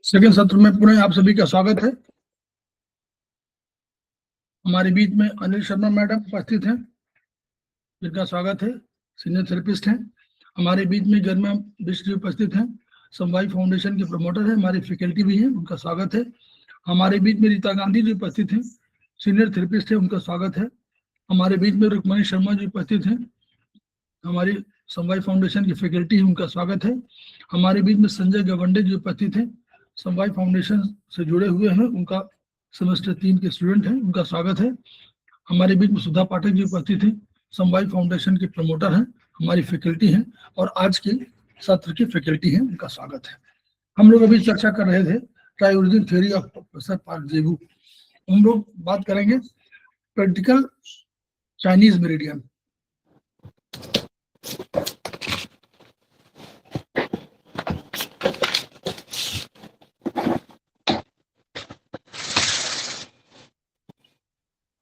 Second सत्र में पुनः आप सभी का स्वागत है। हमारे बीच में अनिल शर्मा मैडम उपस्थित हैं, जिनका स्वागत है, सीनियर थेरेपिस्ट हैं। हमारे बीच में गरिमा बिष्ट जी उपस्थित हैं, समवाय फाउंडेशन के प्रमोटर हैं, हमारी फैकल्टी भी हैं, उनका स्वागत है। हमारे बीच में रीता गांधी जी उपस्थित हैं, सीनियर थेरेपिस्ट है, उनका स्वागत है। हमारे बीच में रुक्मणी शर्मा जी उपस्थित हैं, हमारी समवाय फाउंडेशन की फैकल्टी है, उनका स्वागत है। हमारे बीच में संजय गवंडे जी उपस्थित हैं, समवाय फाउंडेशन से जुड़े हुए हैं, उनका सेमेस्टर 3 के स्टूडेंट हैं, उनका स्वागत है। हमारे बीच में सुधा पाठक जी उपस्थित हैं, समवाय फाउंडेशन के प्रमोटर हैं, हमारी फैकल्टी हैं और आज के सत्र की फैकल्टी हैं, उनका स्वागत है। हम लोग अभी चर्चा कर रहे थे ट्राइओरिजिन थ्योरी ऑफ प्रोफेसर पार्क जेबू। हम लोग बात करेंगे प्रैक्टिकल चाइनीज मेरिडियन।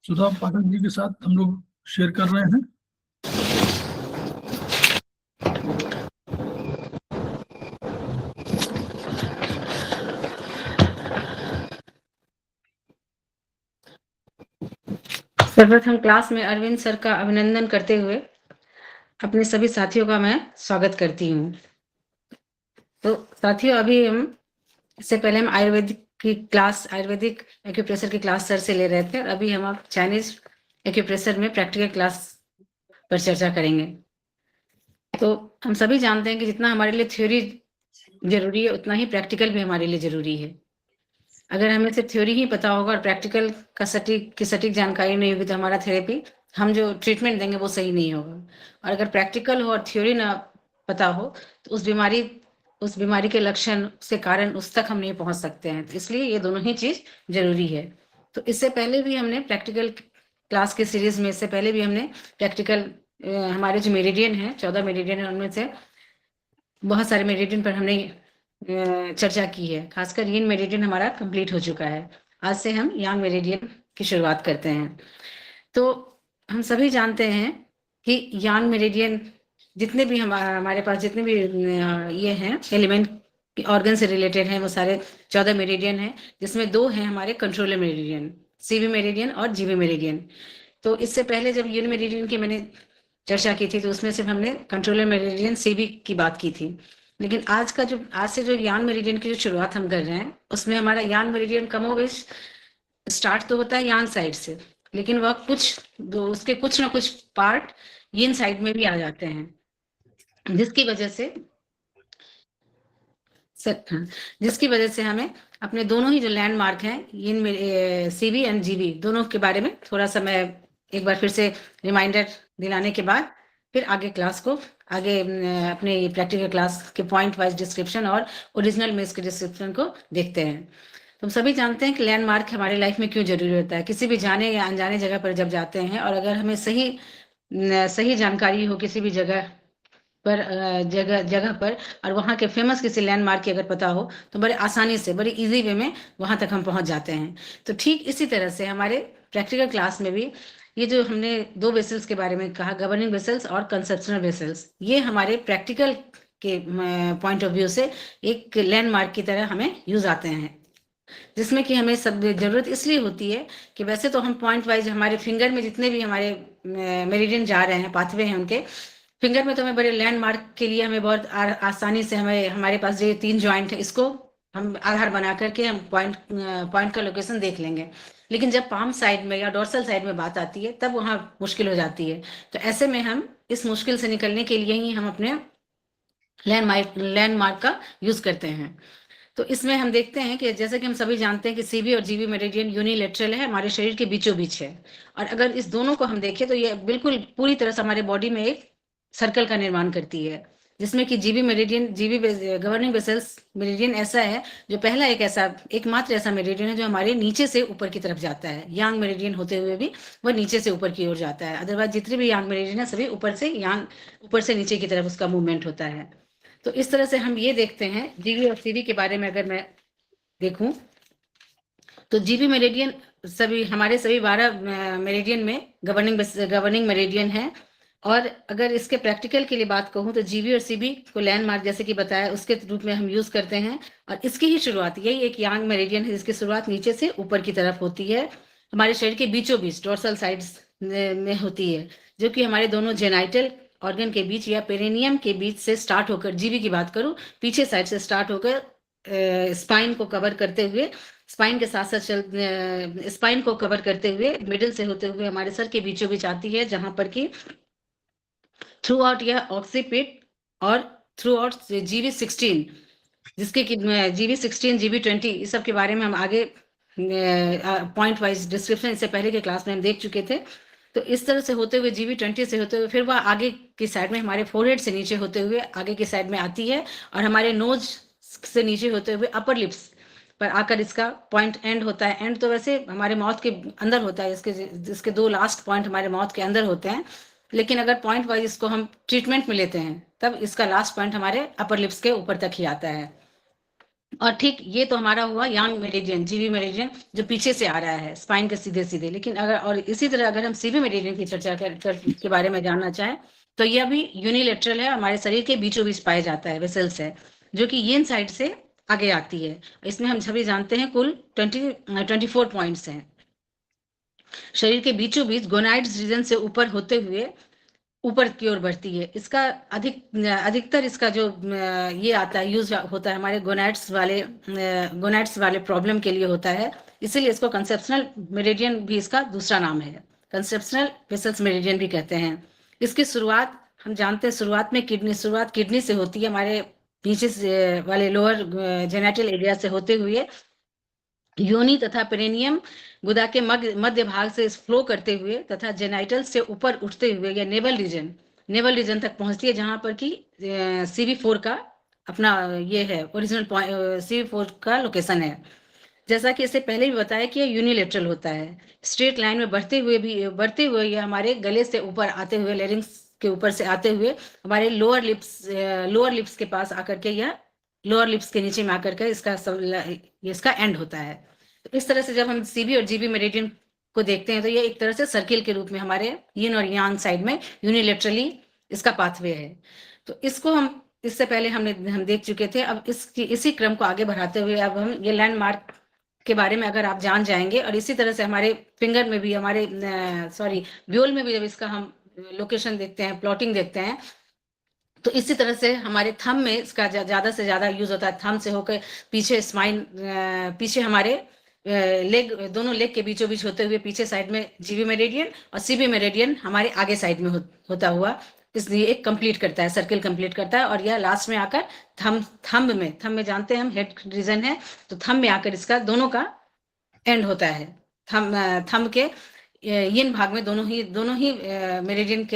सुधा पाठक जी के साथ हम लोग शेयर कर रहे हैं। सर्वप्रथम क्लास में अरविंद सर का अभिनंदन करते हुए अपने सभी साथियों का मैं स्वागत करती हूँ। तो साथियों, अभी हम इससे पहले हम आयुर्वेदिक एक्यूप्रेशर की क्लास सर से ले रहे थे और अभी हम अब चाइनीज एक्यूप्रेशर में प्रैक्टिकल क्लास पर चर्चा करेंगे। तो हम सभी जानते हैं कि जितना हमारे लिए थ्योरी जरूरी है उतना ही प्रैक्टिकल भी हमारे लिए जरूरी है। अगर हमें सिर्फ थ्योरी ही पता होगा और प्रैक्टिकल का सटीक जानकारी नहीं होगी तो हमारा थेरेपी, हम जो ट्रीटमेंट देंगे वो सही नहीं होगा। और अगर प्रैक्टिकल हो और थ्योरी ना पता हो तो उस बीमारी के लक्षण, उसके कारण उस तक हम नहीं पहुंच सकते हैं। तो इसलिए ये दोनों ही चीज जरूरी है। तो इससे पहले भी हमने प्रैक्टिकल क्लास के सीरीज में, इससे पहले भी हमने प्रैक्टिकल हमारे जो मेरिडियन है, 14 मेरिडियन है, उनमें से बहुत सारे मेरिडियन पर हमने चर्चा की है। खासकर यिन मेरिडियन हमारा कंप्लीट हो चुका है। आज से हम यांग मेरिडियन की शुरुआत करते हैं। तो हम सभी जानते हैं कि यांग मेरिडियन, जितने भी हमारे पास जितने भी ये हैं एलिमेंट ऑर्गन से रिलेटेड हैं, वो सारे 14 मेरिडियन हैं, जिसमें 2 हैं हमारे कंट्रोलर मेरिडियन, सीवी मेरिडियन और जीवी मेरिडियन। तो इससे पहले जब यिन मेरिडियन की मैंने चर्चा की थी तो उसमें सिर्फ हमने कंट्रोलर मेरिडियन सीवी की बात की थी। लेकिन आज से जो यांग मेरिडियन की जो शुरुआत हम कर रहे हैं, उसमें हमारा यांग मेरिडियन कमोबेश स्टार्ट तो होता है यांग साइड से, लेकिन वह उसके कुछ ना कुछ पार्ट यिन साइड में भी आ जाते हैं, जिसकी वजह से हमें अपने दोनों ही जो लैंडमार्क हैं, यिन में सीवी एंड जीवी, दोनों के बारे में थोड़ा सा मैं एक बार फिर से रिमाइंडर दिलाने के बाद फिर आगे क्लास को अपने प्रैक्टिकल क्लास के पॉइंट वाइज डिस्क्रिप्शन और ओरिजिनल में इसके डिस्क्रिप्शन को देखते हैं। तो हम सभी जानते हैं कि लैंडमार्क हमारे लाइफ में क्यों जरूरी होता है। किसी भी जाने या अनजाने जगह पर जब जाते हैं और अगर हमें सही जानकारी हो किसी भी जगह पर और वहाँ के फेमस किसी लैंडमार्क की अगर पता हो तो बड़े आसानी से, बड़ी इजी वे में वहाँ तक हम पहुँच जाते हैं। तो ठीक इसी तरह से हमारे प्रैक्टिकल क्लास में भी ये जो हमने 2 वेसल्स के बारे में कहा, गवर्निंग वेसल्स और कंसेप्शनल वेसल्स, ये हमारे प्रैक्टिकल के पॉइंट ऑफ व्यू से एक लैंडमार्क की तरह हमें यूज आते हैं, जिसमें कि हमें सब जरूरत इसलिए होती है कि वैसे तो हम पॉइंट वाइज हमारे फिंगर में जितने भी हमारे मेरिडियन जा रहे हैं, पाथवे हैं उनके फिंगर में, तो हमें बड़े लैंडमार्क के लिए हमें बहुत आसानी से हमारे पास जो 3 जॉइंट है, इसको हम आधार बना करके हम पॉइंट का लोकेशन देख लेंगे। लेकिन जब पाम साइड में या डोर्सल साइड में बात आती है तब वहाँ मुश्किल हो जाती है। तो ऐसे में हम इस मुश्किल से निकलने के लिए ही हम अपने लैंडमार्क का यूज करते हैं। तो इसमें हम देखते हैं कि जैसे कि हम सभी जानते हैं कि सीवी और जीवी मेरिडियन यूनिलेटरल है, हमारे शरीर के बीचों बीच है। और अगर इस दोनों को हम देखें तो ये बिल्कुल पूरी तरह से हमारे बॉडी में एक सर्कल का निर्माण करती है, जिसमें कि जीवी गवर्निंग वेसल्स मेरिडियन ऐसा है जो पहला एकमात्र ऐसा मेरिडियन है जो हमारे नीचे से ऊपर की तरफ जाता है। यांग मेरिडियन होते हुए भी वह नीचे से ऊपर की ओर जाता है। अदरवाइज जितने भी यांग मेरिडियन है सभी ऊपर से नीचे की तरफ उसका मूवमेंट होता है। तो इस तरह से हम ये देखते हैं जीवी और सीवी के बारे में। अगर मैं देखूं तो जीवी मेरिडियन सभी हमारे सभी 12 मेरिडियन में गवर्निंग मेरिडियन है। और अगर इसके प्रैक्टिकल के लिए बात कहूँ तो जीबी और सीबी को लैंडमार्क जैसे कि बताया उसके रूप में हम यूज करते हैं। और इसकी ही शुरुआत, यही एक यांग मेरिडियन है जिसकी शुरुआत नीचे से ऊपर की तरफ होती है, हमारे शरीर के बीचों बीच डोर्सल साइड्स में होती है, जो कि हमारे दोनों जेनाइटल ऑर्गन के बीच या पेरिनियम के बीच से स्टार्ट होकर, जीबी की बात करूं, पीछे साइड से स्टार्ट होकर स्पाइन को कवर करते हुए, स्पाइन के साथ साथ स्पाइन को कवर करते हुए मिडिल से होते हुए हमारे सर के बीचों बीच आती है, जहां पर कि थ्रू आउट यह ऑक्सीपिट और थ्रू आउट जीबी 16, जिसके कि जीबी 16 जीबी 20 इस सब के बारे में हम आगे पॉइंट वाइज डिस्क्रिप्शन इससे पहले के क्लास में हम देख चुके थे। तो इस तरह से होते हुए जीबी 20 से होते हुए फिर वह आगे की साइड में हमारे फोरहेड से नीचे होते हुए आगे की साइड में आती है, और हमारे नोज से नीचे होते हुए अपर लिप्स पर आकर इसका पॉइंट एंड होता है। एंड तो वैसे हमारे माउथ के अंदर होता है, इसके 2 लास्ट पॉइंट हमारे माउथ के अंदर होते हैं, लेकिन अगर पॉइंट वाइज इसको हम ट्रीटमेंट में लेते हैं तब इसका लास्ट पॉइंट हमारे अपर लिप्स के ऊपर तक ही आता है। और ठीक ये तो हमारा हुआ यांग मेरिडियन, जीबी मेरिडियन, जो पीछे से आ रहा है स्पाइन के सीधे सीधे। लेकिन अगर और इसी तरह अगर हम सीबी मेरिडियन की चर्चा के बारे में जानना चाहें तो यह भी यूनिलेटरल है, हमारे शरीर के बीचों बीच पाया जाता है, वेसल्स है, जो कि यीन साइड से आगे आती है। इसमें हम सभी जानते हैं कुल 24 पॉइंट्स हैं। शरीर के बीचों बीच गोनाइड्स रीजन से ऊपर होते हुए ऊपर की ओर बढ़ती है। इसका अधिकतर इसका जो ये आता है, यूज होता है हमारे गोनाइड्स वाले प्रॉब्लम के लिए होता है, इसीलिए इसको कंसेप्शनल मेरिडियन भी इसका दूसरा नाम है, कंसेप्शनल वेसल्स मेरिडियन भी कहते हैं। इसकी शुरुआत हम जानते हैं, शुरुआत किडनी से होती है, हमारे नीचे से वाले लोअर जेनेटल एरिया से होते हुए योनि तथा पेरिनियम गुदा के मध्य भाग से फ्लो करते हुए तथा जेनाइटल से ऊपर उठते हुए या नेवल रीजन तक पहुंचती है, जहां पर कि CV4 का अपना ये है ओरिजिनल CV4 का लोकेशन है। जैसा कि इससे पहले भी बताया कि ये यूनिलेटरल होता है, स्ट्रेट लाइन में बढ़ते हुए ये हमारे गले से ऊपर आते हुए, लेरिंग्स के ऊपर से आते हुए हमारे लोअर लिप्स के पास आकर के, या लोअर लिप्स के नीचे में आकर के इसका एंड होता है। तो इस तरह से जब हम सीबी और जीबी मेरिडियन को देखते हैं तो ये एक तरह से सर्किल के रूप में हमारे यिन और यांग साइड में यूनिलेटरली इसका पाथवे है। तो इसको हम इससे पहले हम देख चुके थे। अब इसी क्रम को आगे बढ़ाते हुए अब हम ये लैंडमार्क के बारे में अगर आप जान जाएंगे, और इसी तरह से हमारे फिंगर में भी, हमारे ब्यूल में भी जब इसका हम लोकेशन देखते हैं, प्लॉटिंग देखते हैं, तो इसी तरह से हमारे थंब में इसका ज्यादा से ज्यादा यूज होता है। थंब से होकर पीछे पीछे हमारे दोनों लेग के बीचों बीच होते हुए पीछे साइड में जीबी मेरिडियन और सीबी मेरिडियन हमारे आगे साइड में होता हुआ, इसलिए एक कंप्लीट करता है, सर्किल कंप्लीट करता है। और यह लास्ट में आकर थंब में जानते हैं हम हेड रीजन है, तो थंब में आकर इसका दोनों का एंड होता है। थंब के यिन भाग में दोनों ही मेरिडियन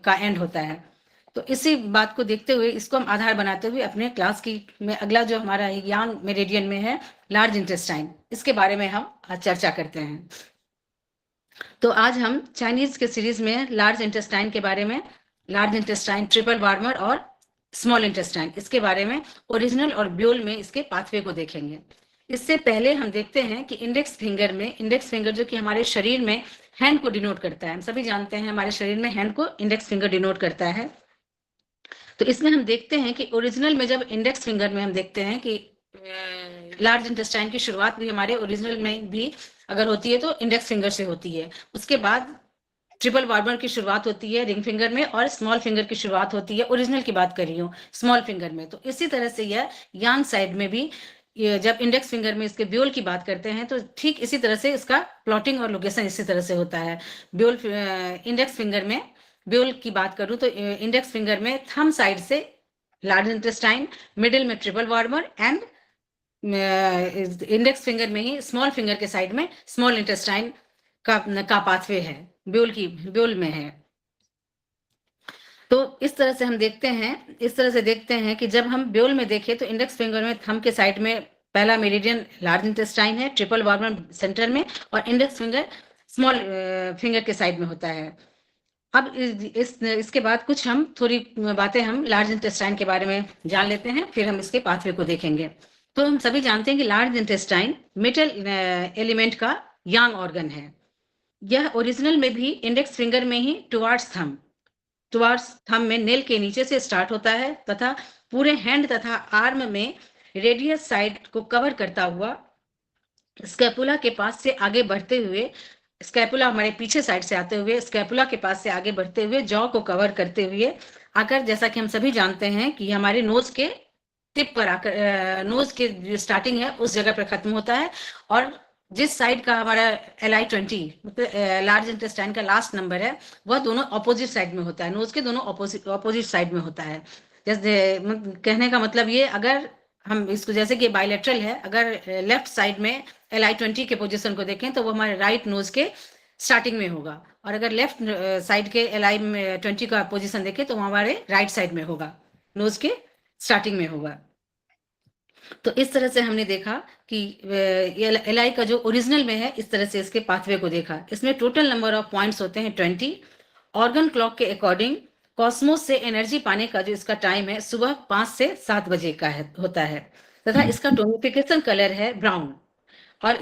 का एंड होता है। तो इसी बात को देखते हुए इसको हम आधार बनाते हुए अपने क्लास की में अगला जो हमारा यांग मेरिडियन में है लार्ज इंटेस्टाइन, इसके बारे में हम आज चर्चा करते हैं। तो आज हम चाइनीज के सीरीज में लार्ज इंटेस्टाइन के बारे में, लार्ज इंटेस्टाइन, ट्रिपल वार्मर और स्मॉल इंटेस्टाइन, इसके बारे में ओरिजिनल और ब्यूल में इसके पाथवे को देखेंगे। इससे पहले हम देखते हैं कि इंडेक्स फिंगर जो कि हमारे शरीर में हैंड को डिनोट करता है, हम सभी जानते हैं हमारे शरीर में हैंड को इंडेक्स फिंगर डिनोट करता है। तो इसमें हम देखते हैं कि ओरिजिनल में जब इंडेक्स फिंगर में हम देखते हैं कि लार्ज इंटेस्टाइन की शुरुआत भी हमारे ओरिजिनल में भी अगर होती है तो इंडेक्स फिंगर से होती है। उसके बाद ट्रिपल वार्मर की शुरुआत होती है रिंग फिंगर में, और स्मॉल फिंगर की शुरुआत होती है, ओरिजिनल की बात कर रही हूँ, स्मॉल फिंगर में। तो इसी तरह से यह यांग साइड में भी जब इंडेक्स फिंगर में इसके ब्यूल की बात करते हैं तो ठीक इसी तरह से इसका प्लॉटिंग और लोकेशन इसी तरह से होता है। ब्यूल इंडेक्स फिंगर में ब्यूल की बात करूं तो इंडेक्स फिंगर में थंब साइड से लार्ज इंटेस्टाइन, मिडिल में triple warmer and index finger में ही स्मॉल फिंगर के साइड में स्मॉल इंटेस्टाइन का पाथवे है, ब्यूल में है। तो इस तरह से हम देखते हैं कि जब हम ब्यूल में देखें तो इंडेक्स फिंगर में थंब के साइड में पहला मेरिडियन लार्ज इंटेस्टाइन है, ट्रिपल वार्मर सेंटर में, और इंडेक्स फिंगर स्मॉल फिंगर के साइड में होता है। अब इसके बाद कुछ हम थोड़ी बातें हम लार्ज इंटेस्टाइन के बारे में जान लेते हैं, फिर हम इसके पाथवे को देखेंगे। तो हम सभी जानते हैं कि लार्ज इंटेस्टाइन मेटल एलिमेंट का यांग ऑर्गन है। यह ओरिजिनल में भी इंडेक्स फिंगर में ही टुवार्ड्स थंब में नेल के नीचे से स्टार्ट होता है तथा पूरे हैंड तथा आर्म में रेडियस साइड को कवर करता हुआ स्कैपुला के पास से आगे बढ़ते हुए, स्कैपुला हमारे पीछे साइड से आते हुए स्कैपुला के पास से आगे बढ़ते हुए जॉ को कवर करते हुए आकर, जैसा कि हम सभी जानते हैं कि हमारे नोज के टिप पर आकर, नोज के जो स्टार्टिंग है उस जगह पर खत्म होता है, और जिस साइड का हमारा LI20 मतलब लार्ज इंटेस्टाइन का लास्ट नंबर है वह दोनों ऑपोजिट साइड में होता है, नोज के दोनों ऑपोजिट साइड में होता है। जैसे कहने का मतलब ये, अगर हम इसको जैसे कि बायलैटरल है, अगर लेफ्ट साइड में LI20 के पोजीशन को देखें तो वो हमारे राइट नोज के स्टार्टिंग में होगा, और अगर लेफ्ट साइड के LI20 का पोजीशन देखें तो वो हमारे राइट साइड में होगा, नोज के स्टार्टिंग में होगा। तो इस तरह से हमने देखा कि LI का जो ओरिजिनल में है, इस तरह से इसके पाथवे को देखा। इसमें टोटल नंबर ऑफ पॉइंट्स होते हैं 20। ऑर्गन क्लॉक के अकॉर्डिंग कॉस्मोस से एनर्जी पाने का जो इसका टाइम है सुबह 5 से 7 बजे का होता है तथा इसका टोनिफिकेशन कलर है ब्राउन, और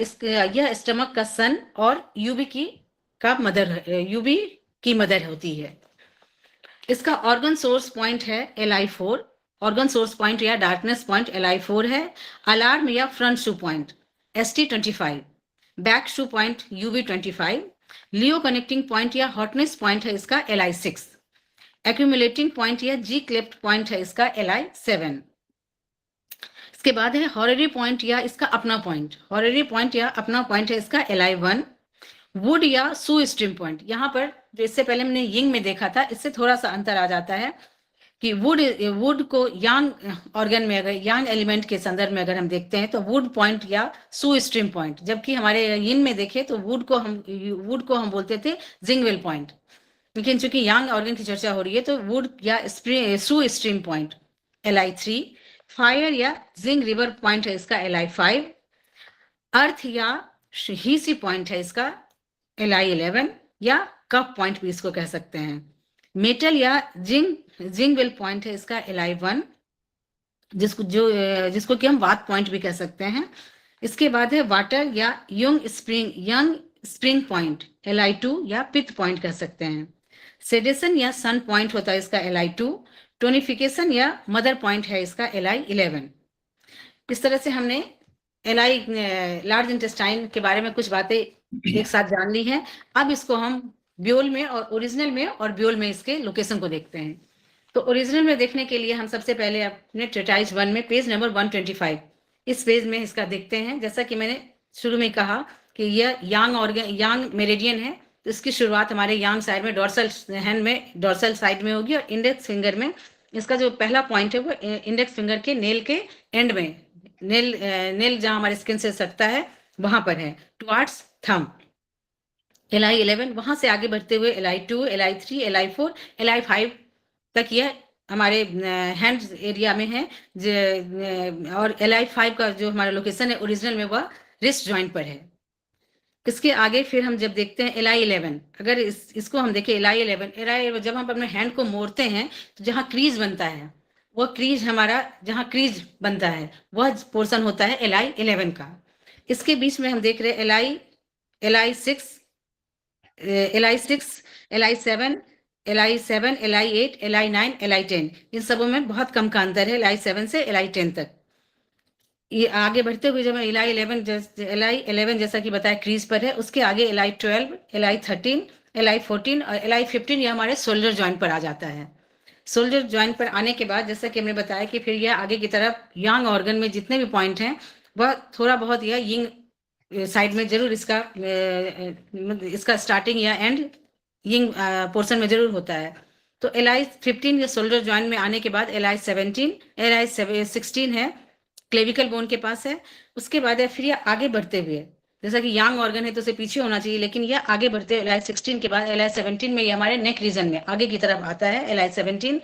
यह स्टमक का सन और यूवी की मदर होती है। इसका ऑर्गन सोर्स पॉइंट है LI4, ऑर्गन सोर्स पॉइंट या डार्कनेस पॉइंट LI4 है। अलार्म या फ्रंट शू पॉइंट ST25, बैक शू पॉइंट UV25, लियो कनेक्टिंग पॉइंट या हॉटनेस पॉइंट है इसका LI6, एक्यूमुलेटिंग पॉइंट या जी क्लेफ्ट पॉइंट है इसका LI7। इसके बाद है हॉररी पॉइंट या इसका अपना पॉइंट, हॉररी पॉइंट या अपना पॉइंट है इसका LI1। वुड या सू स्ट्रीम पॉइंट, यहाँ पर जो इससे पहले हमने यिंग में देखा था इससे थोड़ा सा अंतर आ जाता है कि वुड को यांग ऑर्गन में, अगर यांग एलिमेंट के संदर्भ में अगर हम देखते हैं तो वुड पॉइंट या सू स्ट्रीम पॉइंट, जबकि हमारे यिंग में देखें तो वुड को हम बोलते थे जिंगवेल पॉइंट। लेकिन चूंकि यांग ऑर्गन की चर्चा हो रही है तो वुड या सू स्ट्रीम पॉइंट LI3, फायर या जिंग रिवर पॉइंट है इसका LI5, अर्थ या हीसी पॉइंट है इसका LI11 या कप पॉइंट भी इसको कह सकते हैं। मेटल या जिंगवेल पॉइंट है इसका LI1, जिसको कि हम वात पॉइंट भी कह सकते हैं। इसके बाद है वाटर या यंग स्प्रिंग पॉइंट LI2 या पिथ पॉइंट कह सकते हैं। सेडेशन या सन पॉइंट होता है इसका LI2, टोनिफिकेशन या मदर पॉइंट है इसका LI11। इस तरह से हमने लार्ज इंटेस्टाइन के बारे में कुछ बातें एक साथ जान ली हैं। अब इसको हम ब्यूल में और ओरिजिनल में और ब्यूल में इसके लोकेशन को देखते हैं। तो ओरिजिनल में देखने के लिए हम सबसे पहले अपने ट्रेटाइज 1 में पेज नंबर 125 इस पेज में इसका देखते हैं। जैसा कि मैंने शुरू में कहा कि यह यांग मेरिडियन है, तो इसकी शुरुआत हमारे यांग साइड में डोर्सल हैंड में डोर्सल साइड में होगी, और इंडेक्स फिंगर में इसका जो पहला पॉइंट है वो इंडेक्स फिंगर के नेल के एंड में, नेल जहां हमारे स्किन से सटता है वहां पर है, टुवार्ड्स थंब। LI11, वहां से आगे बढ़ते हुए LI2, LI3, LI4, LI5 तक यह हमारे हैंड एरिया में है, और LI5 का जो हमारा लोकेशन है ओरिजिनल में वह रिस्ट जॉइंट पर है। इसके आगे फिर हम जब देखते हैं LI11, अगर इसको हम देखें LI11 जब हम अपने हैंड को मोड़ते हैं तो जहाँ क्रीज बनता है वह क्रीज हमारा, जहाँ क्रीज बनता है वह पोर्शन होता है LI11 का। इसके बीच में हम देख रहे हैं LI6, LI7, LI8, LI9, LI10, इन सबों में बहुत कम का अंतर है LI7 से LI10 तक। ये आगे बढ़ते हुए जब LI11 जैसा कि बताया क्रीज पर है, उसके आगे LI12, LI13, LI14 और LI15 ये हमारे शोल्डर जॉइंट पर आ जाता है। शोल्डर जॉइंट पर आने के बाद जैसा कि हमने बताया कि फिर यह आगे की तरफ यांग ऑर्गन में जितने भी पॉइंट हैं वह थोड़ा बहुत यह यिंग साइड में जरूर इसका स्टार्टिंग या एंड यिंग पोर्शन में जरूर होता है। तो LI15 या शोल्डर जॉइंट में आने के बाद LI16 है, क्लेविकल बोन के पास है। उसके बाद फिर ये आगे बढ़ते हुए, जैसा कि यांग ऑर्गन है तो उसे पीछे होना चाहिए, लेकिन यह आगे बढ़ते हुए LI16 के बाद LI17 में ये हमारे नेक रीजन में आगे की तरफ आता है LI17।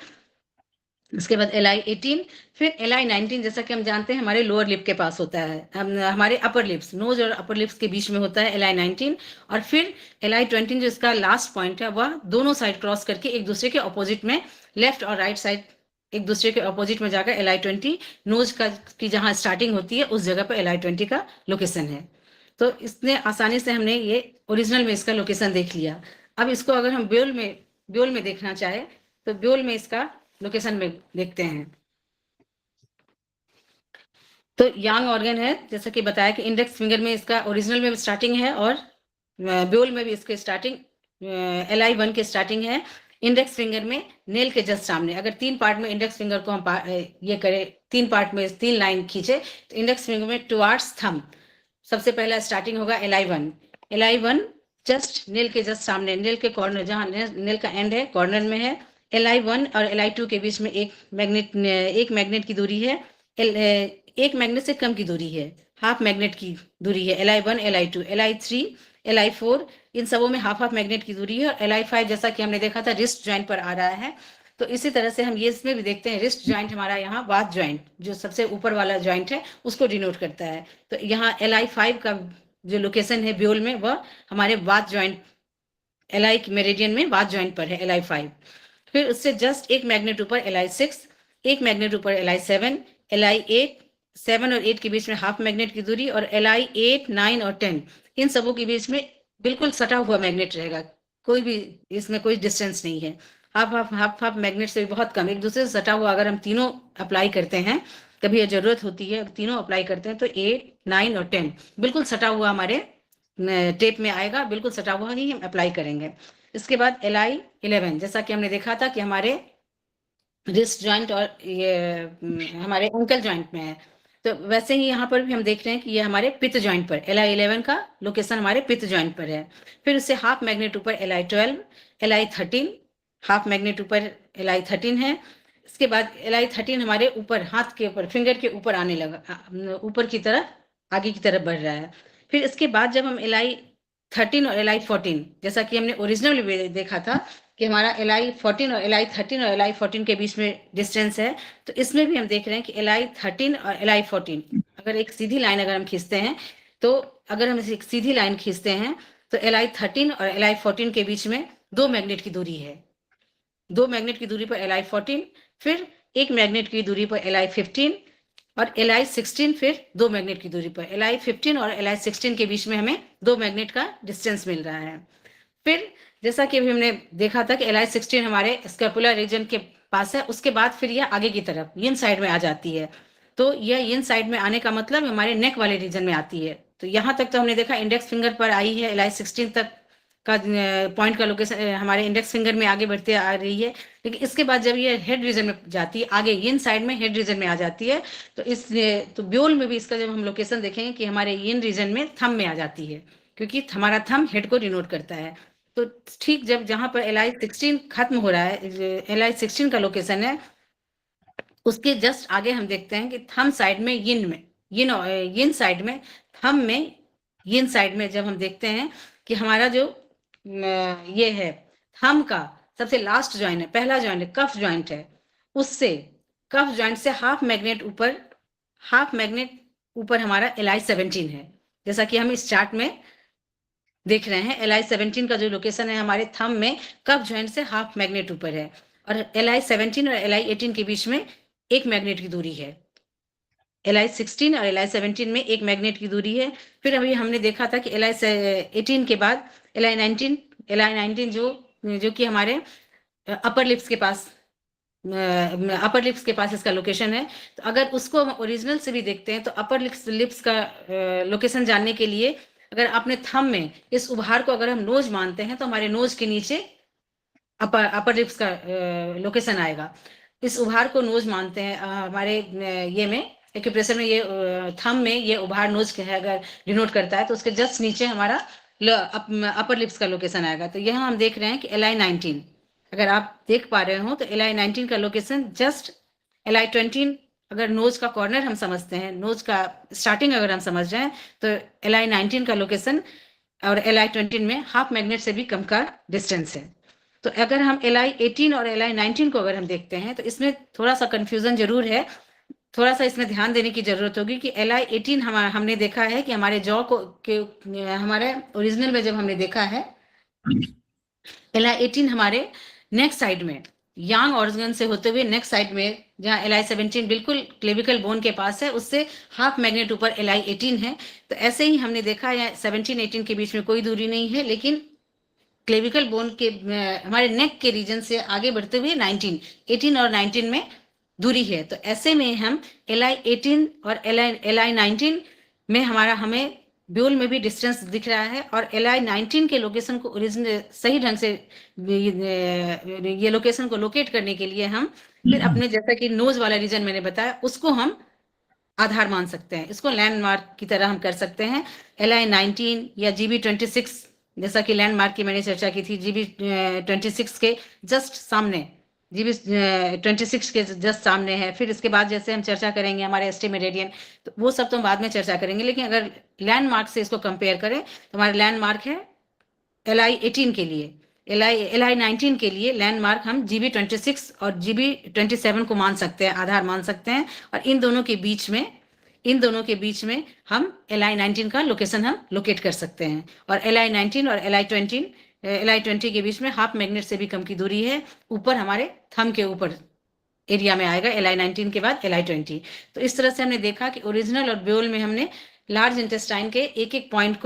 उसके बाद LI18, फिर LI19 जैसा कि हम जानते हैं हमारे लोअर लिप के पास होता है, हमारे अपर लिप्स, नोज और अपर लिप्स के बीच में होता है LI19। और फिर LI20 जो इसका लास्ट पॉइंट है वह दोनों साइड क्रॉस करके एक दूसरे के ऑपोजिट में, लेफ्ट और राइट साइड एक दूसरे के ऑपोजिट में जाकर LI20 नोज की जहां स्टार्टिंग होती है उस जगह पर LI20 का लोकेशन है। तो इसने आसानी से हमने ये ओरिजिनल में इसका लोकेशन देख लिया। अब इसको अगर हम ब्यूल में देखना चाहे तो ब्यूल में इसका लोकेशन में देखते हैं। तो यांग ऑर्गन है, जैसा कि बताया कि इंडेक्स फिंगर में इसका ओरिजिनल में स्टार्टिंग है और ब्यूल में भी इसके स्टार्टिंग LI1 के स्टार्टिंग है। इंडेक्स फिंगर में नेल के जस्ट सामने, अगर 3 पार्ट में इंडेक्स फिंगर को हम ये करें, 3 पार्ट में 3 लाइन खींचे तो इंडेक्स फिंगर में टुवार्ड्स थंब सबसे पहला स्टार्टिंग होगा LI1 जस्ट नेल के जस्ट सामने, नेल के कॉर्नर, जहां नेल का एंड है कॉर्नर में है। LI1 और LI2 के बीच में एक मैग्नेट की दूरी है, एक मैग्नेट से कम की दूरी है, हाफ मैग्नेट की दूरी है। LI1, LI2, LI3, LI4 इन सबों में हाफ मैग्नेट की दूरी है। और LI5 जैसा कि हमने देखा था रिस्ट जॉइंट पर आ रहा है, तो इसी तरह से हम ये इसमें भी देखते हैं रिस्ट जॉइंट हमारा यहाँ वात जॉइंट जो सबसे ऊपर वाला जॉइंट है उसको डिनोट करता है। तो यहाँ LI5 का जो लोकेशन है ब्यूल में वह हमारे वात जॉइंट LI मेरिडियन में वात जॉइंट पर है LI5। फिर उससे जस्ट एक मैग्नेट ऊपर LI6, एक मैग्नेट ऊपर LI7, LI8, 7 और 8 के बीच में हाफ मैग्नेट की दूरी, और LI8, 9 और 10 इन सबों के बीच में बिल्कुल सटा हुआ मैग्नेट रहेगा, कोई भी इसमें कोई डिस्टेंस नहीं है। हाफ मैग्नेट से भी बहुत कम, एक दूसरे से सटा हुआ अगर हम तीनों अप्लाई करते हैं, कभी ये जरूरत होती है तीनों अप्लाई करते हैं तो 8, 9 और 10 बिल्कुल सटा हुआ हमारे टेप में आएगा, बिल्कुल सटा हुआ ही हम अप्लाई करेंगे। इसके बाद LI11 जैसा कि हमने देखा था कि हमारे रिस्ट जॉइंट और ये हमारे एंकल जॉइंट में है, तो वैसे ही यहाँ पर भी हम देख रहे हैं कि ये हमारे पित्त जॉइंट पर LI11 का लोकेशन हमारे पित्त जॉइंट पर है। फिर उससे हाफ मैग्नेट ऊपर LI12, LI13 हाफ मैग्नेट ऊपर LI13 है। इसके बाद LI13 हमारे ऊपर हाथ के ऊपर फिंगर के ऊपर आने लगा, ऊपर की तरफ आगे की तरफ बढ़ रहा है। फिर इसके बाद जब हम LI13 और LI14 जैसा कि हमने ओरिजिनल में देखा था कि हमारा LI14 और LI13 और LI14 के बीच में डिस्टेंस है, तो इसमें भी हम देख रहे हैं कि LI13 और LI14 अगर एक सीधी लाइन अगर हम खींचते हैं तो अगर हम एक सीधी लाइन खींचते हैं तो LI13 और LI14 के बीच में 2 मैग्नेट की दूरी है, 2 मैग्नेट की दूरी पर LI14, फिर एक मैग्नेट की दूरी पर LI15 और LI16, फिर 2 मैग्नेट की दूरी पर LI15 और LI16 के बीच में हमें 2 मैग्नेट का डिस्टेंस मिल रहा है। फिर जैसा कि अभी हमने देखा था कि LI16 हमारे स्कैपुलर रीजन के पास है, उसके बाद फिर यह आगे की तरफ यिन साइड में आ जाती है, तो यह यिन साइड में आने का मतलब हमारे नेक वाले रीजन में आती है। तो यहाँ तक तो हमने देखा इंडेक्स फिंगर पर आई है, LI16 तक का पॉइंट का लोकेशन हमारे इंडेक्स फिंगर में आगे बढ़ते आ रही है, लेकिन इसके बाद जब ये हेड रीजन में जाती है आगे यिन साइड में हेड रीजन में आ जाती है, तो तो ब्यूल में भी इसका जब हम लोकेशन देखेंगे कि हमारे यिन रीजन में थंब में आ जाती है, क्योंकि हमारा थंब हेड को डिनोट करता है। तो ठीक जब जहां पर LI16 खत्म हो रहा है, LI16 का लोकेशन है, उसके जस्ट आगे हम देखते हैं कि थंब साइड में यिन साइड में थंब में यिन साइड में जब हम देखते हैं कि हमारा जो ये है थंब का सबसे लास्ट जॉइंट है, पहला जॉइंट है कफ जॉइंट है, उससे कफ जॉइंट से हाफ मैग्नेट ऊपर हमारा LI17 है, जैसा कि हम इस चार्ट में देख रहे हैं। LI17 का जो लोकेशन है हमारे थंब में कफ जॉइंट से हाफ मैग्नेट ऊपर है, और LI17 और LI18 के बीच में एक मैग्नेट की दूरी है। LI16 और LI17 में एक मैग्नेट की दूरी है। फिर अभी हमने देखा था कि LI18 के बाद LI19 जो कि हमारे अपर लिप्स के पास इसका लोकेशन है। तो अगर उसको हम ओरिजिनल से भी देखते हैं तो अपर लिप्स का लोकेशन जानने के लिए अगर अपने थंब में इस उभार को अगर हम नोज मानते हैं तो हमारे नोज के नीचे अपर लिप्स का लोकेशन आएगा। इस उभार को नोज मानते हैं हमारे ये में एक्यूप्रेशर में, ये थंब में ये उभार नोज है अगर डिनोट करता है तो उसके जस्ट नीचे हमारा अपर लिप्स का लोकेशन आएगा। तो यहाँ हम देख रहे हैं कि LI19 अगर आप देख पा रहे हो तो LI19 का लोकेशन जस्ट LI20 अगर नोज का कॉर्नर हम समझते हैं, नोज का स्टार्टिंग अगर हम समझ रहे हैं तो LI19 का लोकेशन और LI20 में हाफ मैग्नेट से भी कम का डिस्टेंस है। तो अगर हम LI18 और LI19 को अगर हम देखते हैं तो इसमें थोड़ा सा कंफ्यूजन जरूर है, थोड़ा सा इसमें ध्यान देने की जरूरत होगी कि LI18 हमने देखा है कि हमारे जॉ को हमारे ओरिजिनल में जब हमने देखा है LI18 हमारे नेक साइड में यांग ऑर्गन से होते हुए नेक्स्ट साइड में जहाँ LI17 बिल्कुल क्लेविकल बोन के पास है, उससे हाफ मैग्नेट ऊपर LI18 है। तो ऐसे ही हमने देखा है 17-18 के बीच में कोई दूरी नहीं है, लेकिन क्लेविकल बोन के हमारे नेक के रीजन से आगे बढ़ते हुए 18 और 19 में दूरी है। तो ऐसे में हम LI18 और LI19 में हमें ब्यूल में भी डिस्टेंस दिख रहा है, और LI19 के लोकेशन को ओरिजिनल सही ढंग से ये लोकेशन को लोकेट करने के लिए हम फिर अपने, जैसा कि नोज वाला रीजन मैंने बताया, उसको हम आधार मान सकते हैं, इसको लैंडमार्क की तरह हम कर सकते हैं। LI19 या GB26, जैसा कि लैंडमार्क की मैंने चर्चा की थी, GB26 के जस्ट सामने, GB26 के जस्ट सामने है। फिर इसके बाद जैसे हम चर्चा करेंगे हमारे एसटी मेरिडियन, तो वो सब तो हम बाद में चर्चा करेंगे, लेकिन अगर लैंडमार्क से इसको कंपेयर करें तो हमारा लैंडमार्क है LI18 के लिए, LI19 के लिए लैंडमार्क हम GB26 और GB27 को मान सकते हैं, आधार मान सकते हैं, और इन दोनों के बीच में हम LI19 का लोकेशन हम लोकेट कर सकते हैं। और LI19 और LI20 के बीच में हाफ मैग्नेट से भी कम की दूरी है, ऊपर हमारे थंब के ऊपर एरिया में आएगा LI19 के बाद LI20। तो इस तरह से हमने देखा कि ओरिजिनल और ब्यूल में हमने लार्ज इंटेस्टाइन के एक एक पॉइंट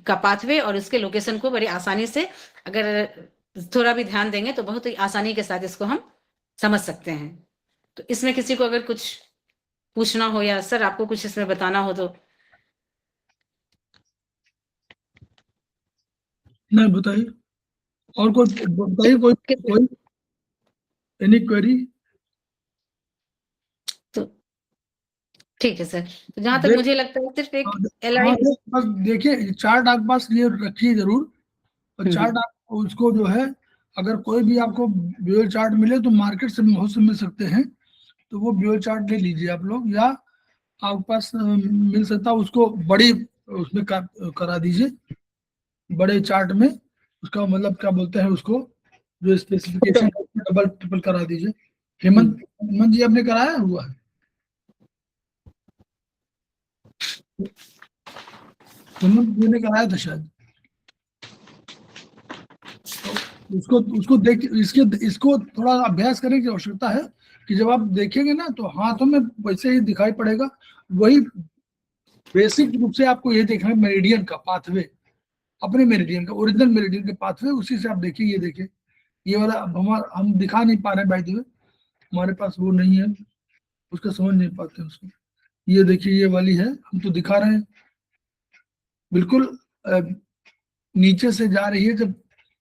का पाथवे और उसके लोकेशन को बड़ी आसानी से, अगर थोड़ा भी ध्यान देंगे तो बहुत ही आसानी के साथ इसको हम समझ सकते हैं। तो इसमें किसी को अगर कुछ पूछना हो या सर आपको कुछ इसमें बताना हो तो। नहीं, बताइए, और कोई बताइए, कोई एनी क्वेरी? तो ठीक है सर, तो जहां तक देख, मुझे लगता है सिर्फ एक हाँ, LI, बस देखिए, चार्ट आपके पास ये रखिए जरूर, और चार्ट हम्म, आप उसको जो है, अगर कोई भी आपको ब्यूअल चार्ट मिले तो मार्केट से बहुत से मिल सकते हैं, तो वो ब्यूअल चार्ट ले लीजिए आप लोग, या आपके पास मिल सकता है, उसको बड़ी उसमें करा दीजिए, बड़े चार्ट में, उसका मतलब क्या बोलते हैं उसको, जो स्पेसिफिकेशन डबल ट्रिपल करा दीजिए। हेमंत जी आपने कराया हुआ है? हेमंत जी ने कराया था शायद, तो उसको उसको देख, इसको थोड़ा अभ्यास करने की आवश्यकता है, कि जब आप देखेंगे ना तो हाथों में वैसे ही दिखाई पड़ेगा, वही बेसिक रूप से आपको ये देखना है, मेरिडियन का पाथवे, अपने मेरिडियन का, ओरिजिनल मेरिडियन के पाथवे, उसी से आप देखिए, ये देखिए, ये वाला अब हम दिखा नहीं पा रहे बाय द वे, हमारे पास वो नहीं है, उसका समझ नहीं पाते उसको। ये देखिए, ये वाली है, हम तो दिखा रहे हैं, बिल्कुल नीचे से जा रही है, जब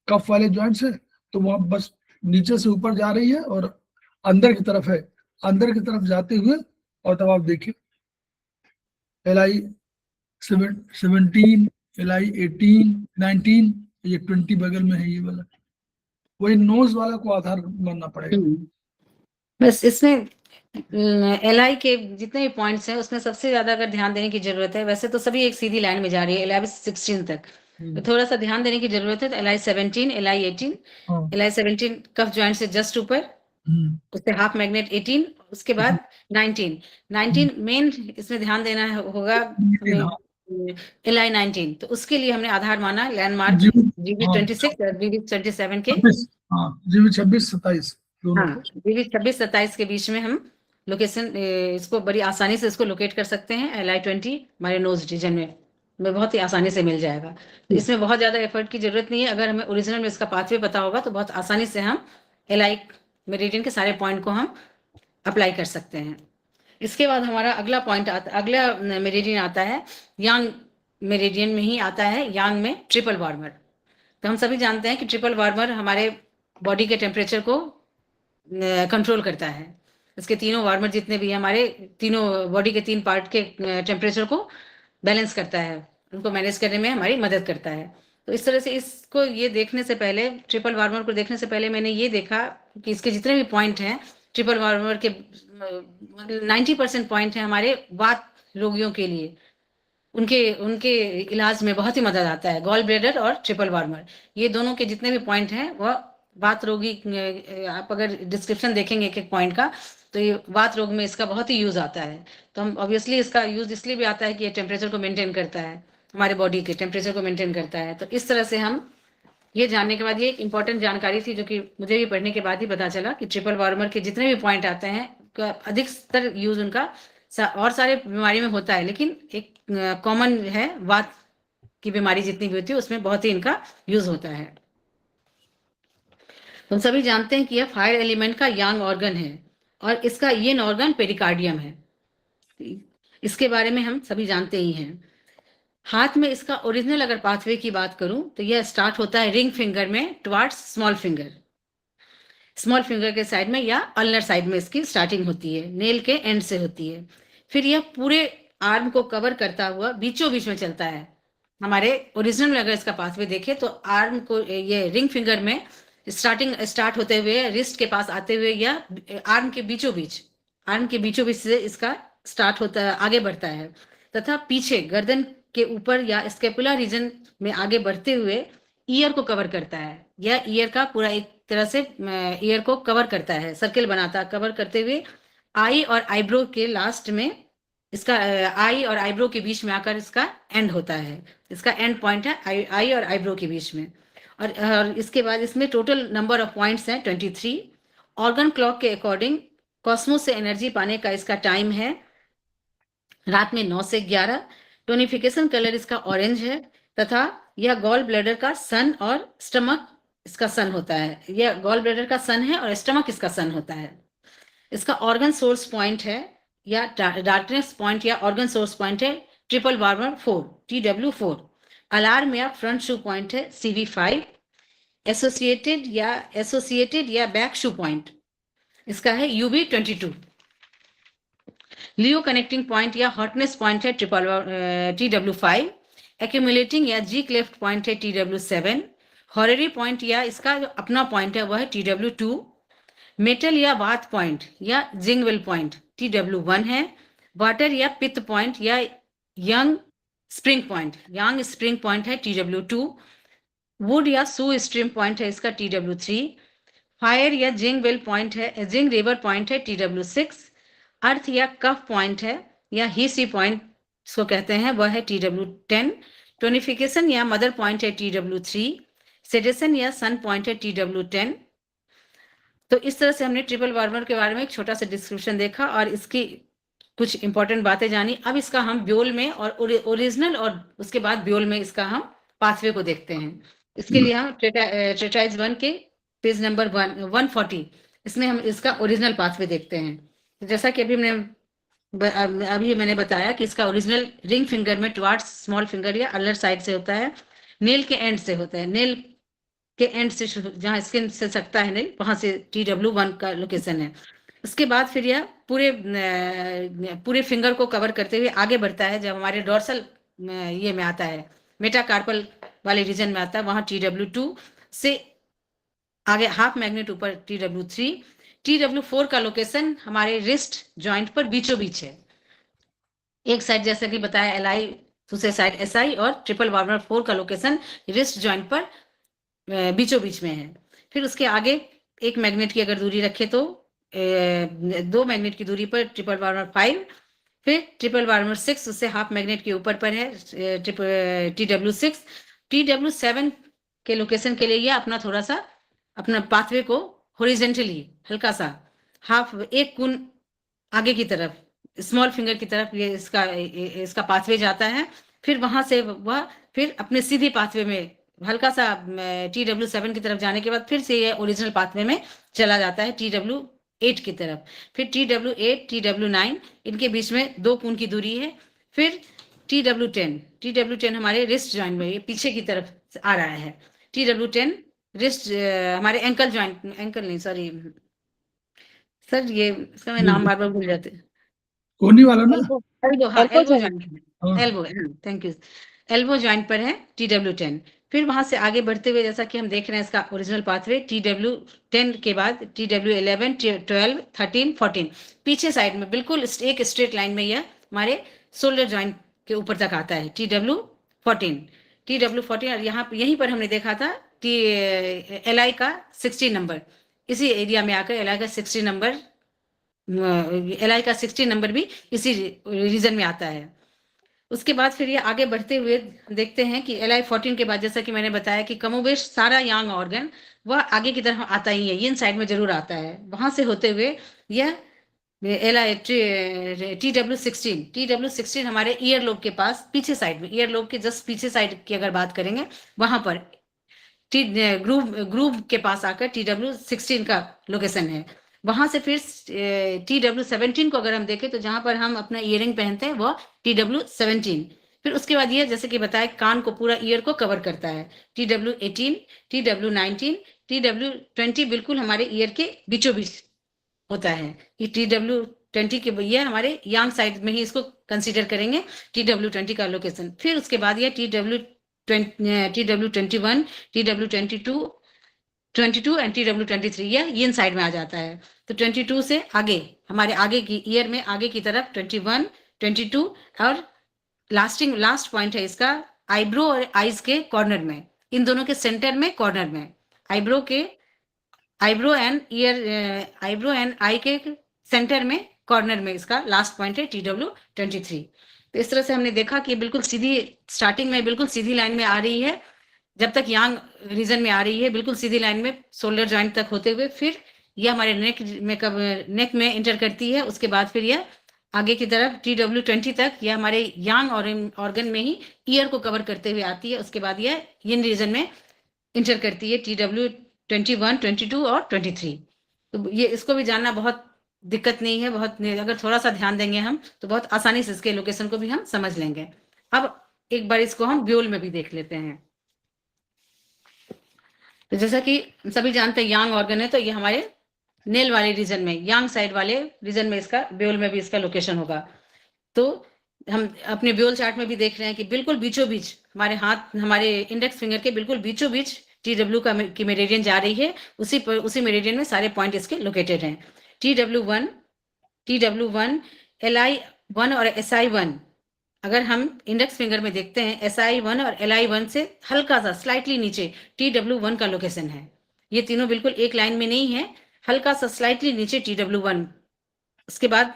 कफ वाले जॉइंट से, तो वहां बस नीचे से ऊपर जा रही है और अंदर की तरफ है, अंदर की तरफ जाते हुए, और तब आप देखिए LI17, LI18, 19, ये 20 बगल में है, ये वाला, वही नोज वाला को आधार मानना पड़ेगा। बस इसमें LI के जितने भी पॉइंट्स हैं उसमें सबसे ज्यादा अगर ध्यान देने की जरूरत है, वैसे तो सभी एक सीधी लाइन में जा रही है LI16 तक, तो थोड़ा सा ध्यान देने की जरूरत है। तो LI17, LI18, हाँ, LI17 कफ जॉइंट से जस्ट ऊपर, उससे हाफ मैग्नेट 18, उसके बाद 19 मेन इसमें ध्यान देना होगा हमें, LI19। तो उसके लिए हमने आधार माना लैंडमार्क GB26 और GB27 के, हाँ, GB26, 27 दोनों हाँ, को। GB26-27 के बीच में हम लोकेशन इसको बड़ी आसानी से इसको लोकेट कर सकते हैं। LI20 हमारे नोज रीजन में बहुत ही आसानी से मिल जाएगा। तो इसमें बहुत ज़्यादा एफर्ट की जरूरत नहीं है, अगर हमें ओरिजिनल में इसका पाथवे पता होगा तो बहुत आसानी से हम LI मेरिडियन के सारे पॉइंट को हम अप्लाई कर सकते हैं। इसके बाद हमारा अगला पॉइंट अगला मेरिडियन आता है यांग मेरिडियन में ही आता है, यांग में ट्रिपल वार्मर। तो हम सभी जानते हैं कि ट्रिपल वार्मर हमारे बॉडी के टेम्परेचर को कंट्रोल करता है। इसके तीनों वार्मर जितने भी हमारे तीनों बॉडी के 3 पार्ट के टेम्परेचर को बैलेंस करता है, उनको मैनेज करने में हमारी मदद करता है। तो इस तरह से इसको ये देखने से पहले, ट्रिपल वार्मर को देखने से पहले मैंने ये देखा कि इसके जितने भी पॉइंट हैं ट्रिपल वार्मर के 90% पॉइंट हैं हमारे वात रोगियों के लिए, उनके उनके इलाज में बहुत ही मदद आता है। गॉल ब्लेडर और ट्रिपल वार्मर, ये दोनों के जितने भी पॉइंट हैं वह वात रोगी, आप अगर डिस्क्रिप्शन देखेंगे एक एक पॉइंट का, तो ये वात रोग में इसका बहुत ही यूज आता है। तो हम ऑब्वियसली इसका यूज इसलिए भी आता है कि ये टेम्परेचर को मेंटेन करता है, हमारे बॉडी के टेम्परेचर को मेंटेन करता है। तो इस तरह से हम ये जानने के बाद ये एक इम्पोर्टेंट जानकारी थी जो कि मुझे भी पढ़ने के बाद ही पता चला कि ट्रिपल वार्मर के जितने भी पॉइंट आते हैं अधिकतर यूज उनका और सारे बीमारी में होता है, लेकिन एक कॉमन है वात की बीमारी जितनी भी होती है उसमें बहुत ही इनका यूज होता है। हम सभी जानते हैं कि यह फायर एलिमेंट का यांग ऑर्गन है और इसका यिन ऑर्गन पेरिकार्डियम है। इसके बारे में हम सभी जानते ही हैं। हाथ में इसका ओरिजिनल अगर पाथवे की बात करूं तो यह स्टार्ट होता है रिंग फिंगर में टुवर्ड्स स्मॉल फिंगर के साइड में या अल्नर साइड में इसकी स्टार्टिंग होती है, नेल के एंड से होती है। फिर यह पूरे आर्म को कवर करता हुआ बीचों बीच में चलता है। हमारे ओरिजिनल में अगर इसका पाथवे देखें तो आर्म को ये रिंग फिंगर में स्टार्ट होते हुए रिस्ट के पास आते हुए या आर्म के बीचों बीच से इसका स्टार्ट होता है, आगे बढ़ता है तथा पीछे गर्दन के ऊपर या स्केपुला रीजन में आगे बढ़ते हुए ईयर को कवर करता है। यह ईयर का पूरा एक तरह से ईयर को कवर करता है, सर्किल बनाता है, कवर करते हुए आई और आईब्रो के लास्ट में इसका आई और आईब्रो के बीच में आकर इसका एंड होता है। इसका एंड पॉइंट है आई और आईब्रो के बीच में। और इसके बाद इसमें टोटल नंबर ऑफ पॉइंट्स हैं 23। ऑर्गन क्लॉक के अकॉर्डिंग कॉस्मोस से एनर्जी पाने का इसका टाइम है रात में 9 से 11। टोनिफिकेशन कलर इसका ऑरेंज है तथा यह गॉल ब्लैडर का सन और स्टमक इसका सन होता है। यह गॉल ब्लैडर का सन है और स्टमक इसका सन होता है। इसका ऑर्गन सोर्स पॉइंट है या डार्कनेस पॉइंट या ऑर्गन सोर्स पॉइंट है ट्रिपल वार्मर 4 TW4। अलार्म या फ्रंट शू पॉइंट है CV5। एसोसिएटेड या बैक शू पॉइंट इसका है UB22। लियो कनेक्टिंग पॉइंट या हॉटनेस पॉइंट है TW5। एक्यूमुलेटिंग या जी क्लेफ्ट पॉइंट है TW7। हॉररी पॉइंट या इसका जो अपना पॉइंट है वह है TW2। मेटल या वात पॉइंट या जिंगवेल पॉइंट TW1 है। वाटर या पित्त पॉइंट या यंग स्प्रिंग पॉइंट है TW2। वुड या सू स्ट्रीम पॉइंट है इसका TW3। फायर या जिंग रिवर पॉइंट है TW6। अर्थ या कफ पॉइंट है या हीसी पॉइंट इसको कहते हैं वह है TW10। टोनिफिकेशन या मदर पॉइंट है TW3। सेडेशन या सन पॉइंट है TW10। तो इस तरह से हमने ट्रिपल वार्मर के बारे में एक छोटा सा डिस्क्रिप्शन देखा और इसकी कुछ इंपॉर्टेंट बातें जानी। अब इसका हम ब्योल में और ओरिजिनल और उसके बाद ब्योल में इसका हम पाथवे को देखते हैं। इसके लिए हम ट्रेटाइज 1 के पेज नंबर 140 इसमें हम इसका ओरिजिनल पाथवे देखते हैं। जैसा कि अभी मैंने बताया कि इसका ओरिजिनल रिंग फिंगर में टुवर्ड्स स्मॉल फिंगर या अल्लर साइड से होता है, नेल के एंड से होता है, नेल के एंड से जहाँ स्किन से सकता है नेल वहां से TW1 का लोकेशन है। उसके बाद फिर यह पूरे फिंगर को कवर करते हुए आगे बढ़ता है। जब हमारे डोर्सल ये में आता है, मेटाकार्पल वाले रीजन में आता है, वहां TW2 से आगे हाफ मैग्नेट ऊपर TW3। TW4 का लोकेशन हमारे रिस्ट जॉइंट पर बीचों बीच है। एक साइड जैसा कि बताया LI, दूसरे साइड SI और ट्रिपल वार्मर 4 का लोकेशन रिस्ट जॉइंट पर बीचों बीच में है। फिर उसके आगे एक मैग्नेट की अगर दूरी रखे तो 2 मैग्नेट की दूरी पर ट्रिपल वार्मर 5। फिर ट्रिपल वार्मर 6 उससे हाफ मैग्नेट के ऊपर पर है TW6। TW7 के लोकेशन के लिए ये अपना पाथवे को हॉरिजेंटली हल्का सा एक कोण आगे की तरफ स्मॉल फिंगर की तरफ ये इसका पाथवे जाता है। फिर वहां से वह फिर अपने सीधे पाथवे में हल्का सा TW7 की तरफ जाने के बाद फिर से ये ओरिजिनल पाथवे में चला जाता है TW8 की तरफ। फिर TW8 TW9 इनके बीच में 2 कोण की दूरी है। फिर TW10 हमारे रिस्ट जॉइंट में ये पीछे की तरफ आ रहा है। TW10 रिस्ट हमारे एंकल नहीं सॉरी सर ये इसका मैं नाम बार बार भूल जाते हैं। कोनी वाला ना, elbow joint, thank you. Elbow joint पर है TW10। फिर वहां से आगे बढ़ते हुए जैसा कि हम देख रहे हैं इसका ओरिजिनल पाथवे TW10 के बाद TW11 12 13 14 पीछे साइड में बिल्कुल एक स्ट्रेट लाइन में यह हमारे शोल्डर जॉइंट के ऊपर तक आता है TW14 और यहीं पर हमने देखा था कि LI का 60 नंबर इसी एरिया में आकर LI का 60 नंबर भी इसी रीजन में आता है। उसके बाद फिर ये आगे बढ़ते हुए देखते हैं कि Li14 के बाद जैसा कि मैंने बताया कि कमोबेश सारा यांग ऑर्गन वह आगे की तरफ आता ही है, ये इन साइड में जरूर आता है। वहां से होते हुए यह TW16 हमारे ईयर लोब के पास पीछे साइड में, ईयर लोब के जस्ट पीछे साइड की अगर बात करेंगे वहां पर ग्रूव के पास आकर TW16 का लोकेशन है। वहां से फिर TW17 को अगर हम देखें तो जहां पर हम अपना ईयरिंग पहनते हैं वह TW17। फिर उसके बाद ये जैसे कि बताया कान को पूरा ईयर को कवर करता है। TW18, TW19, TW20 बिल्कुल हमारे ईयर के बीचों बीच होता है। ये TW20 के ये हमारे यांग साइड में ही इसको कंसीडर करेंगे TW20 का लोकेशन। फिर उसके बाद ये TW21, TW22 एंड TW23 ये इन साइड में आ जाता है। तो 22 से आगे हमारे आगे की ईयर में आगे की तरफ 21, 22 और लास्ट पॉइंट है इसका आईब्रो और आईज के कॉर्नर में, इन दोनों के सेंटर में कॉर्नर में आईब्रो एंड आई के सेंटर में कॉर्नर में इसका लास्ट पॉइंट है TW23। तो इस तरह से हमने देखा कि बिल्कुल सीधी स्टार्टिंग में बिल्कुल सीधी लाइन में आ रही है, जब तक यांग रीजन में आ रही है बिल्कुल सीधी लाइन में शोल्डर जॉइंट तक होते हुए फिर यह हमारे नेक में इंटर करती है। उसके बाद फिर यह आगे की तरफ TW20 तक यह हमारे यांग ऑर्गन में ही ईयर को कवर करते हुए आती है। उसके बाद यह यिन रीजन में इंटर करती है TW21, 22 और 23। तो ये इसको भी जानना बहुत दिक्कत नहीं है, बहुत अगर थोड़ा सा ध्यान देंगे हम तो बहुत आसानी से इसके लोकेशन को भी हम समझ लेंगे। अब एक बार इसको हम ब्यूल में भी देख लेते हैं। तो जैसा कि सभी जानते हैं यांग ऑर्गन है, तो ये हमारे नेल वाले रीजन में, यांग साइड वाले रीजन में इसका ब्यूल में भी इसका लोकेशन होगा। तो हम अपने ब्यूल चार्ट में भी देख रहे हैं कि बिल्कुल बीचों बीच हमारे इंडेक्स फिंगर के बिल्कुल बीचों बीच TW की मेरिडियन जा रही है, उसी मेरिडियन में सारे पॉइंट इसके लोकेटेड हैं। TW1, LI1 और SI1 अगर हम इंडेक्स फिंगर में देखते हैं SI1 और LI1 से हल्का सा स्लाइटली नीचे TW1 का लोकेशन है। ये तीनों बिल्कुल एक लाइन में नहीं है, हल्का सा स्लाइटली नीचे TW1। उसके बाद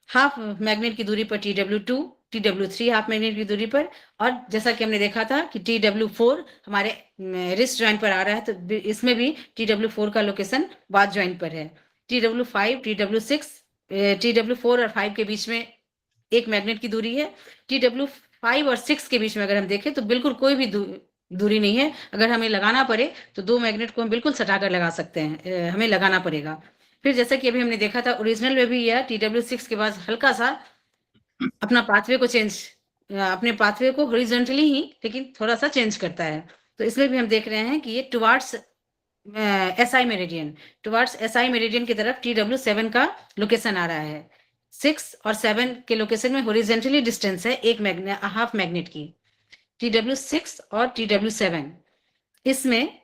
हाफ मैग्नेट की दूरी पर TW2, TW3 हाफ मैग्नेट की दूरी पर, और जैसा कि हमने देखा था कि TW4 हमारे रिस्ट जॉइंट पर आ रहा है, तो इसमें भी TW4 का लोकेशन वाद जॉइंट पर है। TW5, TW6, TW4 और 5 के बीच में एक मैग्नेट की दूरी है। TW5 और 6 के बीच में अगर हम देखें तो बिल्कुल कोई भी दूरी नहीं है। अगर हमें लगाना पड़े तो दो मैग्नेट को हम बिल्कुल सटाकर लगा सकते हैं, हमें लगाना पड़ेगा। फिर जैसा कि अभी हमने देखा था ओरिजिनल में भी यह TW6 के बाद हल्का सा अपना पाथवे को अपने पाथवे को हॉरिजॉन्टली ही लेकिन थोड़ा सा चेंज करता है। तो इसमें भी हम देख रहे हैं कि ये टुवार्ड्स SI मेरिडियन की तरफ TW7 का लोकेशन आ रहा है। 6 और 7 के लोकेशन में हॉरिजॉन्टली डिस्टेंस है एक हाफ मैग्नेट की। TW6 और TW7 इसमें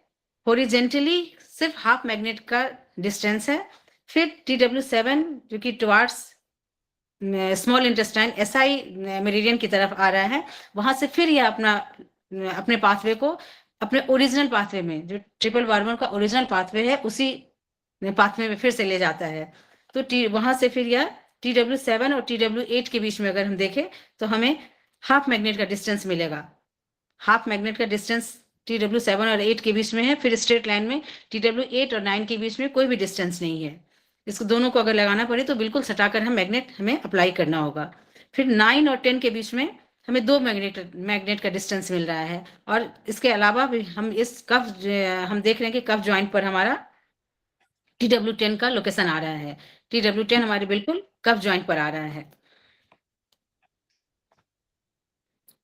हॉरिजॉन्टली सिर्फ हाफ मैग्नेट का डिस्टेंस है। फिर TW7 जो कि towards small intestine SI meridian की तरफ आ रहा है, वहां से फिर यह अपने पाथवे को अपने ओरिजिनल पाथवे में, जो ट्रिपल वार्मर का ओरिजिनल पाथवे है, उसी पाथवे में फिर से ले जाता है। तो वहां से फिर यह TW7 और TW8 के बीच में अगर हम देखें तो हमें हाफ मैग्नेट का डिस्टेंस मिलेगा। हाफ मैग्नेट का डिस्टेंस TW7 और 8 के बीच में है। फिर स्ट्रेट लाइन में TW8 और 9 के बीच में कोई भी डिस्टेंस नहीं है। इसको दोनों को अगर लगाना पड़े तो बिल्कुल सटाकर हमें अप्लाई करना होगा। फिर 9 और 10 के बीच में हमें दो मैग्नेट का डिस्टेंस मिल रहा है। और इसके अलावा भी हम हम देख रहे हैं कि कफ ज्वाइंट पर हमारा TW10 का लोकेशन आ रहा है। TW10 हमारे बिल्कुल कफ ज्वाइंट पर आ रहा है,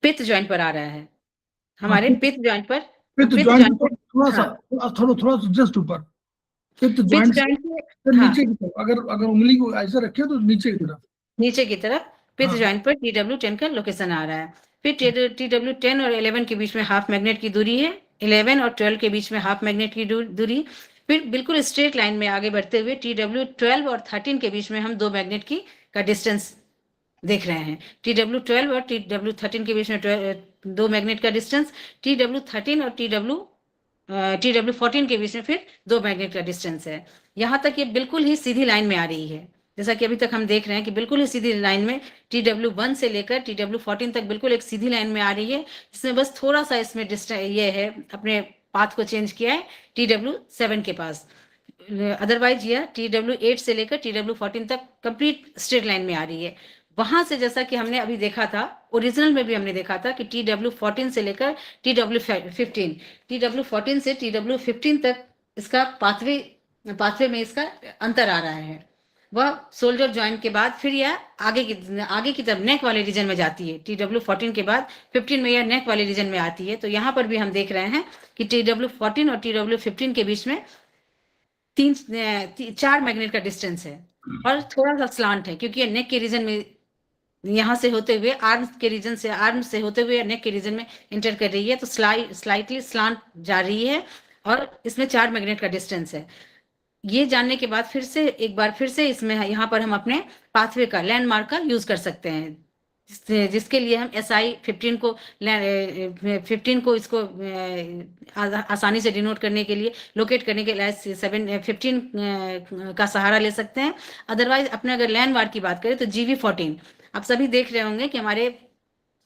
पित्त ज्वाइंट पर आ रहा है, हमारे पित्त ज्वाइंट पर थोड़ा सा जस्ट ऊपर पित्त ज्वाइंट से नीचे की तरफ, अगर उंगली को ऐसे रखे तो नीचे की तरफ पित्त ज्वाइंट पर TW10 का लोकेशन आ रहा है। फिर TW10 और 11 के बीच में हाफ मैग्नेट की दूरी है, 11 और 12 के बीच में हाफ मैग्नेट की दूरी। फिर बिल्कुल स्ट्रेट लाइन में आगे बढ़ते हुए TW12 और 13 के बीच में हम दो मैग्नेट का डिस्टेंस देख रहे हैं। TW12 और TW13 के बीच में दो मैग्नेट का डिस्टेंस, TW13 और TW14 के बीच में फिर दो मैग्नेट का डिस्टेंस है। यहाँ तक ये बिल्कुल ही सीधी लाइन में आ रही है। जैसा कि अभी तक हम देख रहे हैं कि बिल्कुल ही सीधी लाइन में TW1 से लेकर TW14 तक बिल्कुल एक सीधी लाइन में आ रही है, इसमें बस थोड़ा सा इसमें ये है, अपने पाथ को चेंज किया है TW7 के पास। अदरवाइज यह TW8 से लेकर TW14 तक कंप्लीट स्ट्रेट लाइन में आ रही है। वहां से जैसा कि हमने अभी देखा था, ओरिजिनल में भी हमने देखा था कि TW14 से लेकर TW14 से TW15 तक इसका पाथवे में इसका अंतर आ रहा है। वह शोल्डर जॉइंट के बाद फिर यह आगे की तरफ नेक वाले रीजन में जाती है। TW14 के बाद 15 में यह नेक वाले रीजन में आती है। तो यहाँ पर भी हम देख रहे हैं कि TW14 और TW15 के बीच में 4 मैग्नेट का डिस्टेंस है और थोड़ा सा स्लांट है, क्योंकि ये नेक के रीजन में यहाँ से होते हुए आर्म से होते हुए नेक के रीजन में इंटर कर रही है, तो स्लाइटली स्लांट जा रही है और इसमें 4 मैग्नेट का डिस्टेंस है। ये जानने के बाद एक बार फिर से इसमें यहाँ पर हम अपने पाथवे का लैंडमार्क का यूज कर सकते हैं, जिसके लिए हम SI 15 को इसको आसानी से डिनोट करने के लिए, लोकेट करने के लिए 15 का सहारा ले सकते हैं। अदरवाइज अपने अगर लैंडमार्क की बात करें तो GB14, आप सभी देख रहे होंगे कि हमारे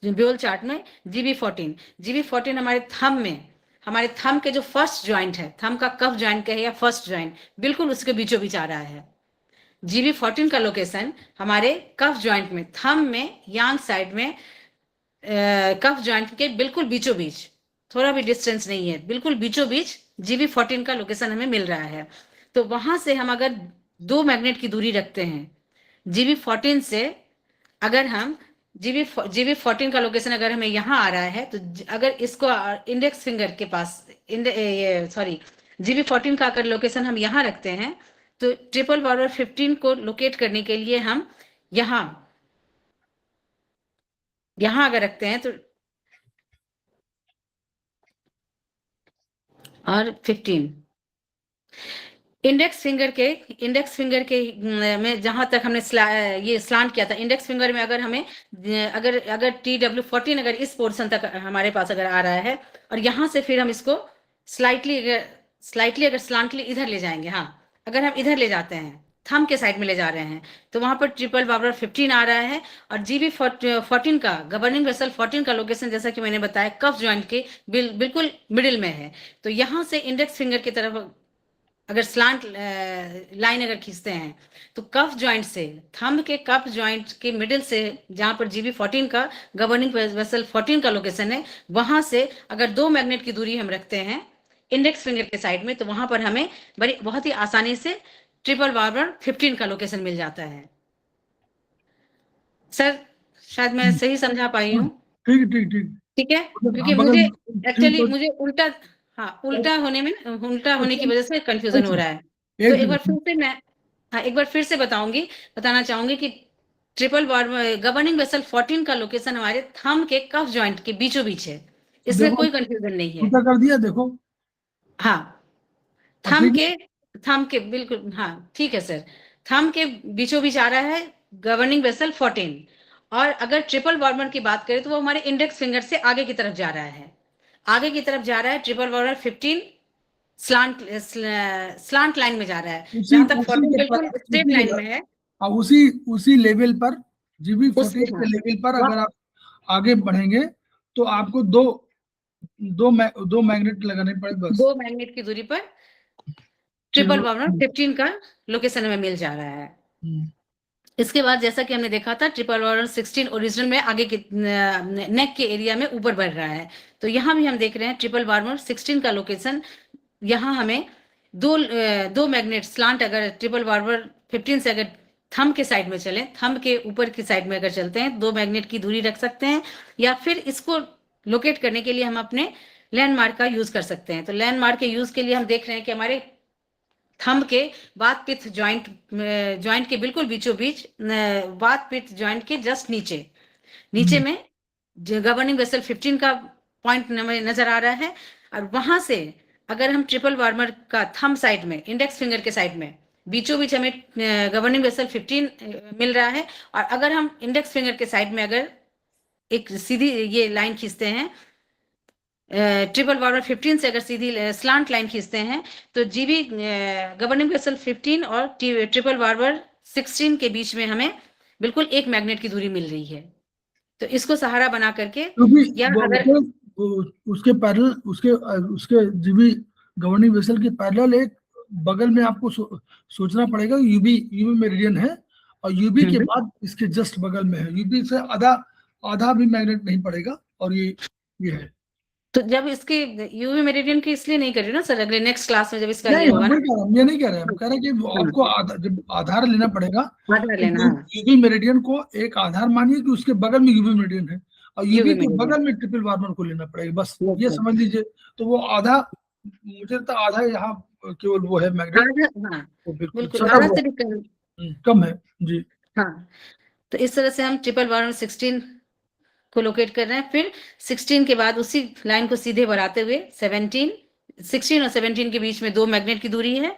ब्योल चार्ट में GB14 हमारे थंब के जो फर्स्ट ज्वाइंट है, थंब का कफ ज्वाइंट का है या फर्स्ट ज्वाइंट, बिल्कुल उसके बीचों बीच आ रहा है। GB14 का लोकेशन हमारे कफ ज्वाइंट में, थंब में यांग साइड में कफ ज्वाइंट के बिल्कुल बीचों बीच, थोड़ा भी डिस्टेंस नहीं है, बिल्कुल बीचों बीच GB14 का लोकेशन हमें मिल रहा है। तो वहां से हम अगर 2 मैग्नेट की दूरी रखते हैं GB14 से, अगर हम GB14 का लोकेशन अगर हमें यहाँ आ रहा है, तो अगर इसको इंडेक्स फिंगर के पास GB14 का अगर लोकेशन हम यहाँ रखते हैं, तो ट्रिपल पावर 15 को लोकेट करने के लिए हम यहाँ अगर रखते हैं तो और 15 इंडेक्स फिंगर के में जहां तक हमने ये स्लांट किया था, इंडेक्स फिंगर में अगर हमें अगर TW14 अगर इस पोर्शन तक हमारे पास अगर आ रहा है, और यहाँ से फिर हम इसको स्लाइटली अगर स्लांटली इधर ले जाएंगे, हाँ अगर हम इधर ले जाते हैं, थंब के साइड में ले जा रहे हैं, तो वहां पर ट्रिपल पावर 15 आ रहा है। और GB14 का गवर्निंग वेसल 14 का लोकेशन, जैसा कि मैंने बताया, कफ ज्वाइंट के बिल्कुल मिडिल में है। तो यहाँ से इंडेक्स फिंगर की तरफ अगर स्लांट लाइन अगर खींचते हैं, तो कफ ज्वाइंट से, थंब के कफ ज्वाइंट के मिडिल से, जहां पर GB14 का गवर्निंग वेसल 14 का लोकेशन है, वहां से अगर 2 मैग्नेट की दूरी हम रखते हैं इंडेक्स फिंगर के साइड में, तो वहां पर हमें बहुत ही आसानी से ट्रिपल पावर 15 का लोकेशन मिल जाता है। सर शायद मैं सही समझा पाई हूँ? ठीक है, क्योंकि मुझे उल्टा होने की वजह से कंफ्यूजन हो रहा है। तो एक बार फिर से बताना चाहूंगी कि ट्रिपल गवर्निंग वेसल 14 का लोकेशन हमारे थंब के कफ ज्वाइंट के बीचों बीच है, इसमें कोई कंफ्यूजन नहीं है। कर दिया, देखो। हाँ, थंब के बिल्कुल, हाँ ठीक है सर, थंब के बीचों बीच आ रहा है गवर्निंग वेसल 14, और अगर ट्रिपल वार्मर की बात करें तो वो हमारे इंडेक्स फिंगर से आगे की तरफ जा रहा है, ट्रिपल वार्मर 15 स्लांट लाइन में जा रहा है, जहां तक 14 बिल्कुल स्ट्रेट लाइन में है। उसी लेवल पर GB14 के लेवल पर अगर आप आगे बढ़ेंगे तो आपको दो मैग्नेट लगाने पड़े, बस 2 मैग्नेट की दूरी पर ट्रिपल वार्मर 15 का लोकेशन हमें मिल जा रहा है। इसके बाद जैसा कि हमने देखा था, ट्रिपल वार्मर 16 ओरिजिनल में आगे के नेक के एरिया में ऊपर बढ़ रहा है। तो यहाँ भी हम देख रहे हैं ट्रिपल वार्मर 16 का लोकेशन, यहाँ हमें दो मैग्नेट स्लांट, अगर ट्रिपल वार्मर 15 से अगर थंब के साइड में चलें, थंब के ऊपर की साइड में अगर चलते हैं, 2 मैग्नेट की दूरी रख सकते हैं, या फिर इसको लोकेट करने के लिए हम अपने लैंडमार्क का यूज कर सकते हैं। तो लैंडमार्क के यूज के लिए हम देख रहे हैं कि हमारे थंब के वात पित्त ज्वाइंट के बिल्कुल बीचों बीच, वात पित्त ज्वाइंट के जस्ट नीचे में गवर्निंग वेसल 15 का पॉइंट नजर आ रहा है। और वहां से अगर हम ट्रिपल वार्मर का थंब साइड में, इंडेक्स फिंगर के साइड में बीचों बीच हमें गवर्निंग वेसल 15 मिल रहा है, और अगर हम इंडेक्स फिंगर के साइड में अगर एक सीधी ये लाइन खींचते हैं, ट्रिपल वार्मर 15 से अगर सीधी स्लांट लाइन खींचते हैं, तो GB गवर्निंग वेसल 15 और ट्रिपल वार्मर 16 के बीच में हमें बिल्कुल एक मैग्नेट की दूरी मिल रही है। तो इसको सहारा बना करके क्योंकि या अगर उसके पैरेलल उसके जीबी गवर्निंग वेसल के पैरेलल एक बगल में आपको सोचना पड़ेगा, यूबी मेरिडियन है और यूबी के बाद इसके जस्ट बगल में है, यूबी से आधा भी मैग्नेट नहीं पड़ेगा और ये है। तो जब इसके यूवी मेरिडियन की इसलिए नहीं कर रही ना सर, अगले नेक्स्ट क्लास में जब इसका नहीं, ये होगा ना, ये नहीं कह रहे, हम कह रहे हैं कि आपको जब आधार लेना पड़ेगा आधार लेना, हाँ, यूवी मेरिडियन को एक आधार मानिए कि उसके बगल में यूवी मेरिडियन है और यूवी यूवी के मेरिडियन, बगल में ट्रिपल वार्मर को लेना पड़ेगा, बस ये बिल्कुल। समझ लीजिए। तो वो आधा, मुझे तो आधा यहाँ केवल वो है मैग्नेट, आधा, हाँ, वो बिल्कुल बिल्कुल सटा आधा हुआ से भी कम, कम है जी। हाँ। तो इस तरह से हम ट्रिपल वार्मर 16 को लोकेट कर रहे हैं। फिर 16 के बाद उसी लाइन को सीधे बढ़ाते हुए 16 और 17 के बीच में 2 मैग्नेट की दूरी है।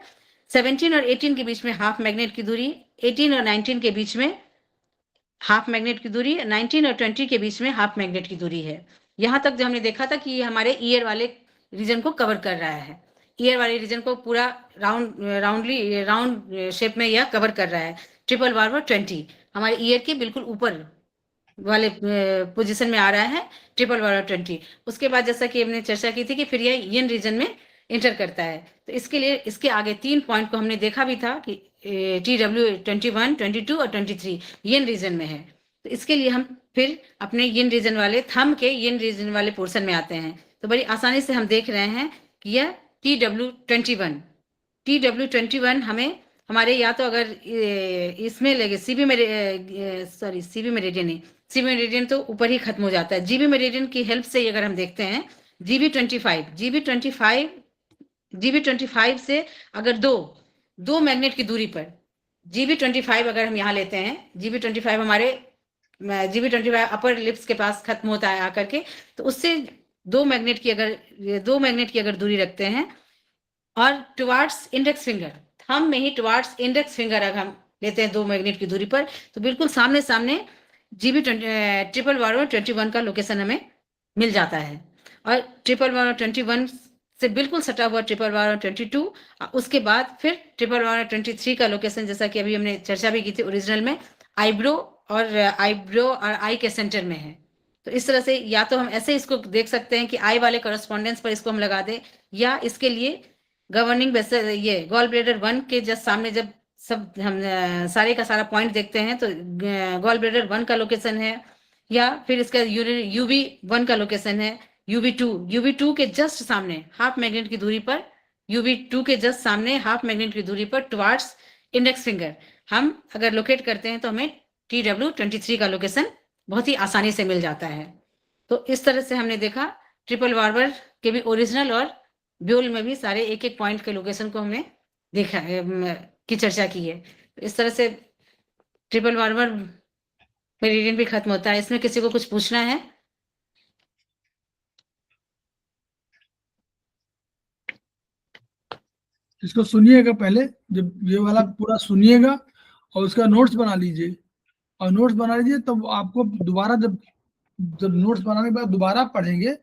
17 और 18 के बीच में हाफ मैग्नेट की दूरी, 18 और 19 के बीच में हाफ मैग्नेट की दूरी, 19 और 20 के बीच में हाफ मैग्नेट की दूरी है। यहाँ तक जो हमने देखा था कि ये हमारे ईयर वाले रीजन को कवर कर रहा है। ईयर वाले रीजन को पूरा राउंड शेप में यह कवर कर रहा है। ट्रिपल वार्मर 20 हमारे ईयर के बिल्कुल ऊपर वाले पोजीशन में आ रहा है, ट्रिपल वार्मर 20। उसके बाद जैसा कि हमने चर्चा की थी कि फिर यह यिन रीजन में इंटर करता है। तो इसके लिए इसके आगे 3 पॉइंट को हमने देखा भी था कि TW 21, 22 और 23 यिन रीजन में है। तो इसके लिए हम फिर अपने यिन रीजन वाले थंब के यिन रीजन वाले पोर्शन में आते हैं। तो बड़ी आसानी से हम देख रहे हैं कि यह TW 21 हमें हमारे या तो अगर इसमें लगे सीबी मेरिडियन नहीं, सीबी मेरिडियन तो ऊपर ही खत्म हो जाता है। जीबी मेरिडियन की हेल्प से अगर हम देखते हैं जीबी 25 से अगर दो मैग्नेट की दूरी पर जीबी 25 अगर हम यहाँ लेते हैं, जीबी 25 हमारे जीबी 25 अपर लिप्स के पास खत्म होता है आकर के, तो उससे 2 मैग्नेट की अगर दूरी रखते हैं और टुवार्ड्स इंडेक्स फिंगर, थंब में ही टुवार्ड्स इंडेक्स फिंगर अगर हम लेते हैं 2 मैग्नेट की दूरी पर, तो बिल्कुल सामने सामने जीबी ट्रिपल वार्मर 21 का लोकेशन हमें मिल जाता है। और ट्रिपल वार्मर 21 से बिल्कुल सटा हुआ ट्रिपल वार्मर 22, उसके बाद फिर ट्रिपल वार्मर 23 का लोकेशन, जैसा कि अभी हमने चर्चा भी की थी ओरिजिनल में, आईब्रो और आई के सेंटर में है। तो इस तरह से या तो हम ऐसे इसको देख सकते हैं कि आई वाले करस्पॉन्डेंस पर इसको हम लगा दें, या इसके लिए गवर्निंग वेसल ये गॉल ब्लेडर 1 के जस्ट सामने जब सब हम सारे का सारा पॉइंट देखते हैं तो गॉल ब्लेडर 1 का लोकेशन है, या फिर इसका यूवी 1 का लोकेशन है, यूवी 2 के जस्ट सामने हाफ मैग्नेट की दूरी पर, यूवी 2 के जस्ट सामने हाफ मैग्नेट की दूरी पर टुवार्ड्स इंडेक्स फिंगर हम अगर लोकेट करते हैं तो हमें TW 23 का लोकेशन बहुत ही आसानी से मिल जाता है। तो इस तरह से हमने देखा ट्रिपल वार्मर के भी ओरिजिनल और ब्यूल में भी सारे एक एक पॉइंट के लोकेशन को हमने देखा की चर्चा की है। तो इस तरह से ट्रिपल वार्मर मेरिडियन भी खत्म होता है। इसमें किसी को कुछ पूछना है? इसको सुनिएगा पहले, जब ये वाला पूरा सुनिएगा और उसका नोट्स बना लीजिए, और नोट्स बना लीजिए तब आपको दोबारा जब नोट्स बनाने के बाद दोबारा पढ़ेंगे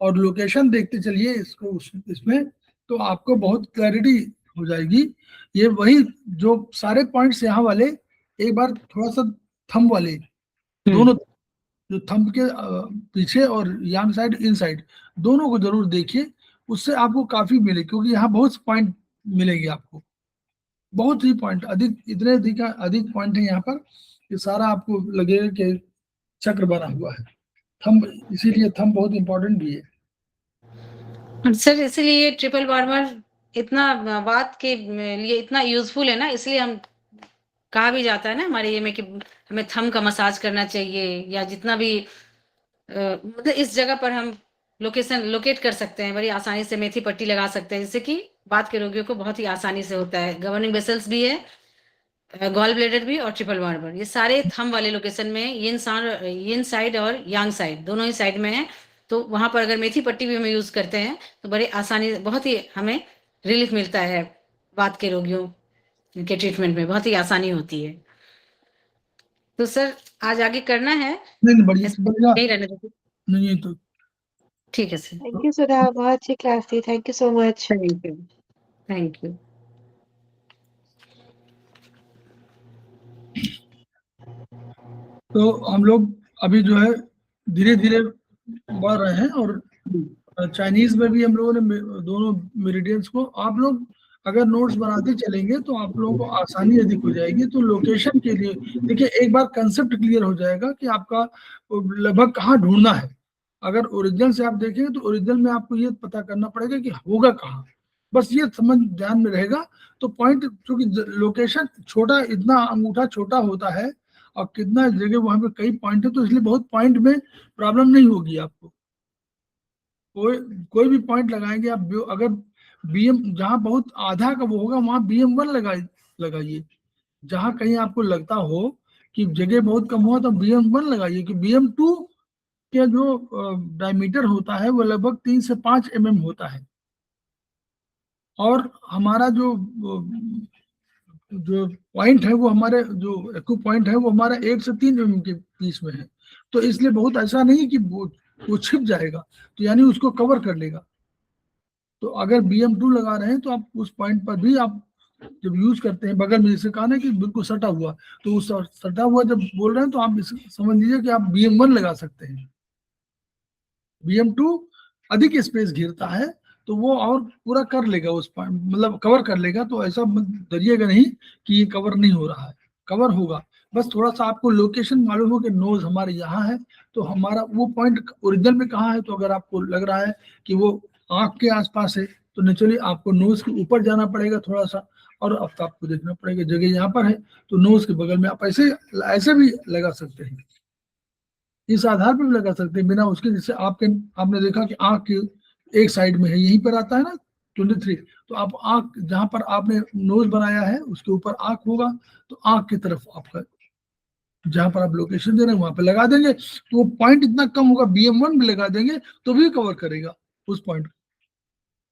और लोकेशन देखते चलिए इसको इसमें, तो आपको बहुत क्लैरिटी हो जाएगी। ये वही जो सारे पॉइंट्स यहाँ वाले एक बार थोड़ा सा थंब वाले दोनों, जो थंब के पीछे और यांग साइड इन साइड दोनों को जरूर देखिए, उससे आपको काफी मिले, क्योंकि यहाँ बहुत पॉइंट मिलेंगे आपको, बहुत ही पॉइंट, अधिक पॉइंट है यहाँ पर, ये सारा आपको लगेगा कि चक्र बना हुआ है थंब, इसीलिए थंब बहुत इंपॉर्टेंट भी है सर। इसलिए ट्रिपल वार्मर इतना बात के लिए इतना यूजफुल है ना, इसलिए हम कहा भी जाता है ना हमारे ये में कि हमें थंब का मसाज करना चाहिए, या जितना भी मतलब इस जगह पर हम लोकेशन लोकेट कर सकते हैं, बड़ी आसानी से मेथी पट्टी लगा सकते हैं, जिससे कि बात के रोगियों को बहुत ही आसानी से होता है। गवर्निंग वेसल्स भी है, गॉल ब्लेडर भी और ट्रिपल वार्मर, ये सारे थंब वाले लोकेशन में यिन साइड और यांग साइड दोनों ही साइड में है। तो वहां पर अगर मेथी पट्टी भी हम यूज करते हैं तो बड़े आसानी, बहुत ही हमें रिलीफ मिलता है, बात के रोगियों के ट्रीटमेंट में बहुत ही आसानी होती है। तो सर आज आगे करना है? नहीं बढ़िया बढ़िया, नहीं रहने देते? नहीं तो ठीक है सर। थैंक यू सुधा, बहुत अच्छी क्लास थी, thank you so much. Thank you, thank you. तो हम लोग अभी जो है धीरे धीरे बढ़ रहे हैं, और चाइनीज में भी हम लोगों ने दोनों मेरिडियंस को, आप लोग अगर नोट्स बनाते चलेंगे तो आप लोगों को आसानी अधिक हो जाएगी। तो लोकेशन के लिए देखिए, एक बार कंसेप्ट क्लियर हो जाएगा कि आपका लगभग कहाँ ढूंढना है। अगर ओरिजिनल से आप देखेंगे तो ओरिजिनल में आपको ये पता करना पड़ेगा कि होगा कहाँ, बस ये समझ ध्यान में रहेगा। तो पॉइंट, क्योंकि लोकेशन छोटा, इतना अंगूठा छोटा होता है और कितना जगह वहां पे कई पॉइंट है, तो इसलिए बहुत पॉइंट में प्रॉब्लम नहीं होगी आपको। कोई भी पॉइंट लगाएंगे आप, अगर बीएम जहां बहुत आधा का वो होगा वहां BM1 लगाइए। जहां कहीं आपको लगता हो कि जगह बहुत कम हुआ तो BM1 लगाइए, कि BM2 के जो डायमीटर होता है वो लगभग 3 से 5 mm होता है, और हमारा जो पॉइंट है वो, हमारे जो एक्यू पॉइंट है वो हमारा 1 से 3 mm के बीच में है। तो इसलिए बहुत ऐसा नहीं कि वो छिप जाएगा, तो यानी उसको कवर कर लेगा। तो अगर BM2 लगा रहे हैं तो आप उस पॉइंट पर भी आप जब यूज करते हैं, बगल में जैसे कहा ना कि बिल्कुल सटा हुआ, तो उस सटा हुआ जब बोल रहे हैं तो आप समझ लीजिए कि आप BM1 लगा सकते हैं। BM2 अधिक स्पेस घेरता है, तो वो और पूरा कर लेगा उस पॉइंट, मतलब कवर कर लेगा। तो ऐसा डरिएगा नहीं कि ये कवर नहीं हो रहा है, कवर होगा। बस थोड़ा सा आपको लोकेशन मालूम हो कि नोज हमारे यहाँ है, तो हमारा वो पॉइंट ओरिजिनल में कहाँ है। तो अगर आपको लग रहा है कि वो आंख के आसपास है, तो नेचुरली आपको नोज के ऊपर जाना पड़ेगा थोड़ा सा, और अब तो आपको देखना पड़ेगा जगह यहाँ पर है, तो नोज के बगल में आप ऐसे ऐसे भी लगा सकते हैं, इस आधार पर भी लगा सकते हैं बिना उसके। जैसे आपने देखा कि आंख की एक साइड में है, यहीं पर आता है ना 23, तो आप आंख जहां पर आपने नोज बनाया है उसके ऊपर आंख होगा, तो आंख की तरफ आपका जहां पर आप लोकेशन दे रहे हैं वहां पे लगा देंगे, तो वो पॉइंट इतना कम होगा, BM1 भी लगा देंगे तो भी कवर करेगा उस पॉइंट को।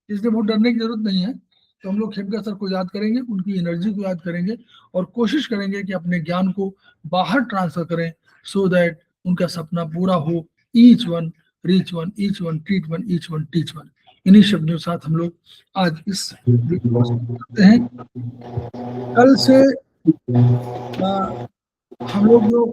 इसलिए बहुत डरने की जरूरत नहीं है। तो हम लोग खेमका सर को याद करेंगे, उनकी एनर्जी को याद करेंगे, और कोशिश करेंगे कि अपने ज्ञान को बाहर ट्रांसफर करें, सो दैट उनका सपना पूरा हो। Each one reach one, each one treat one, each one teach one. इन्हीं शब्दों के साथ हम लोग आज इस वीडियो को समाप्त करते हैं। कल से हम लोग जो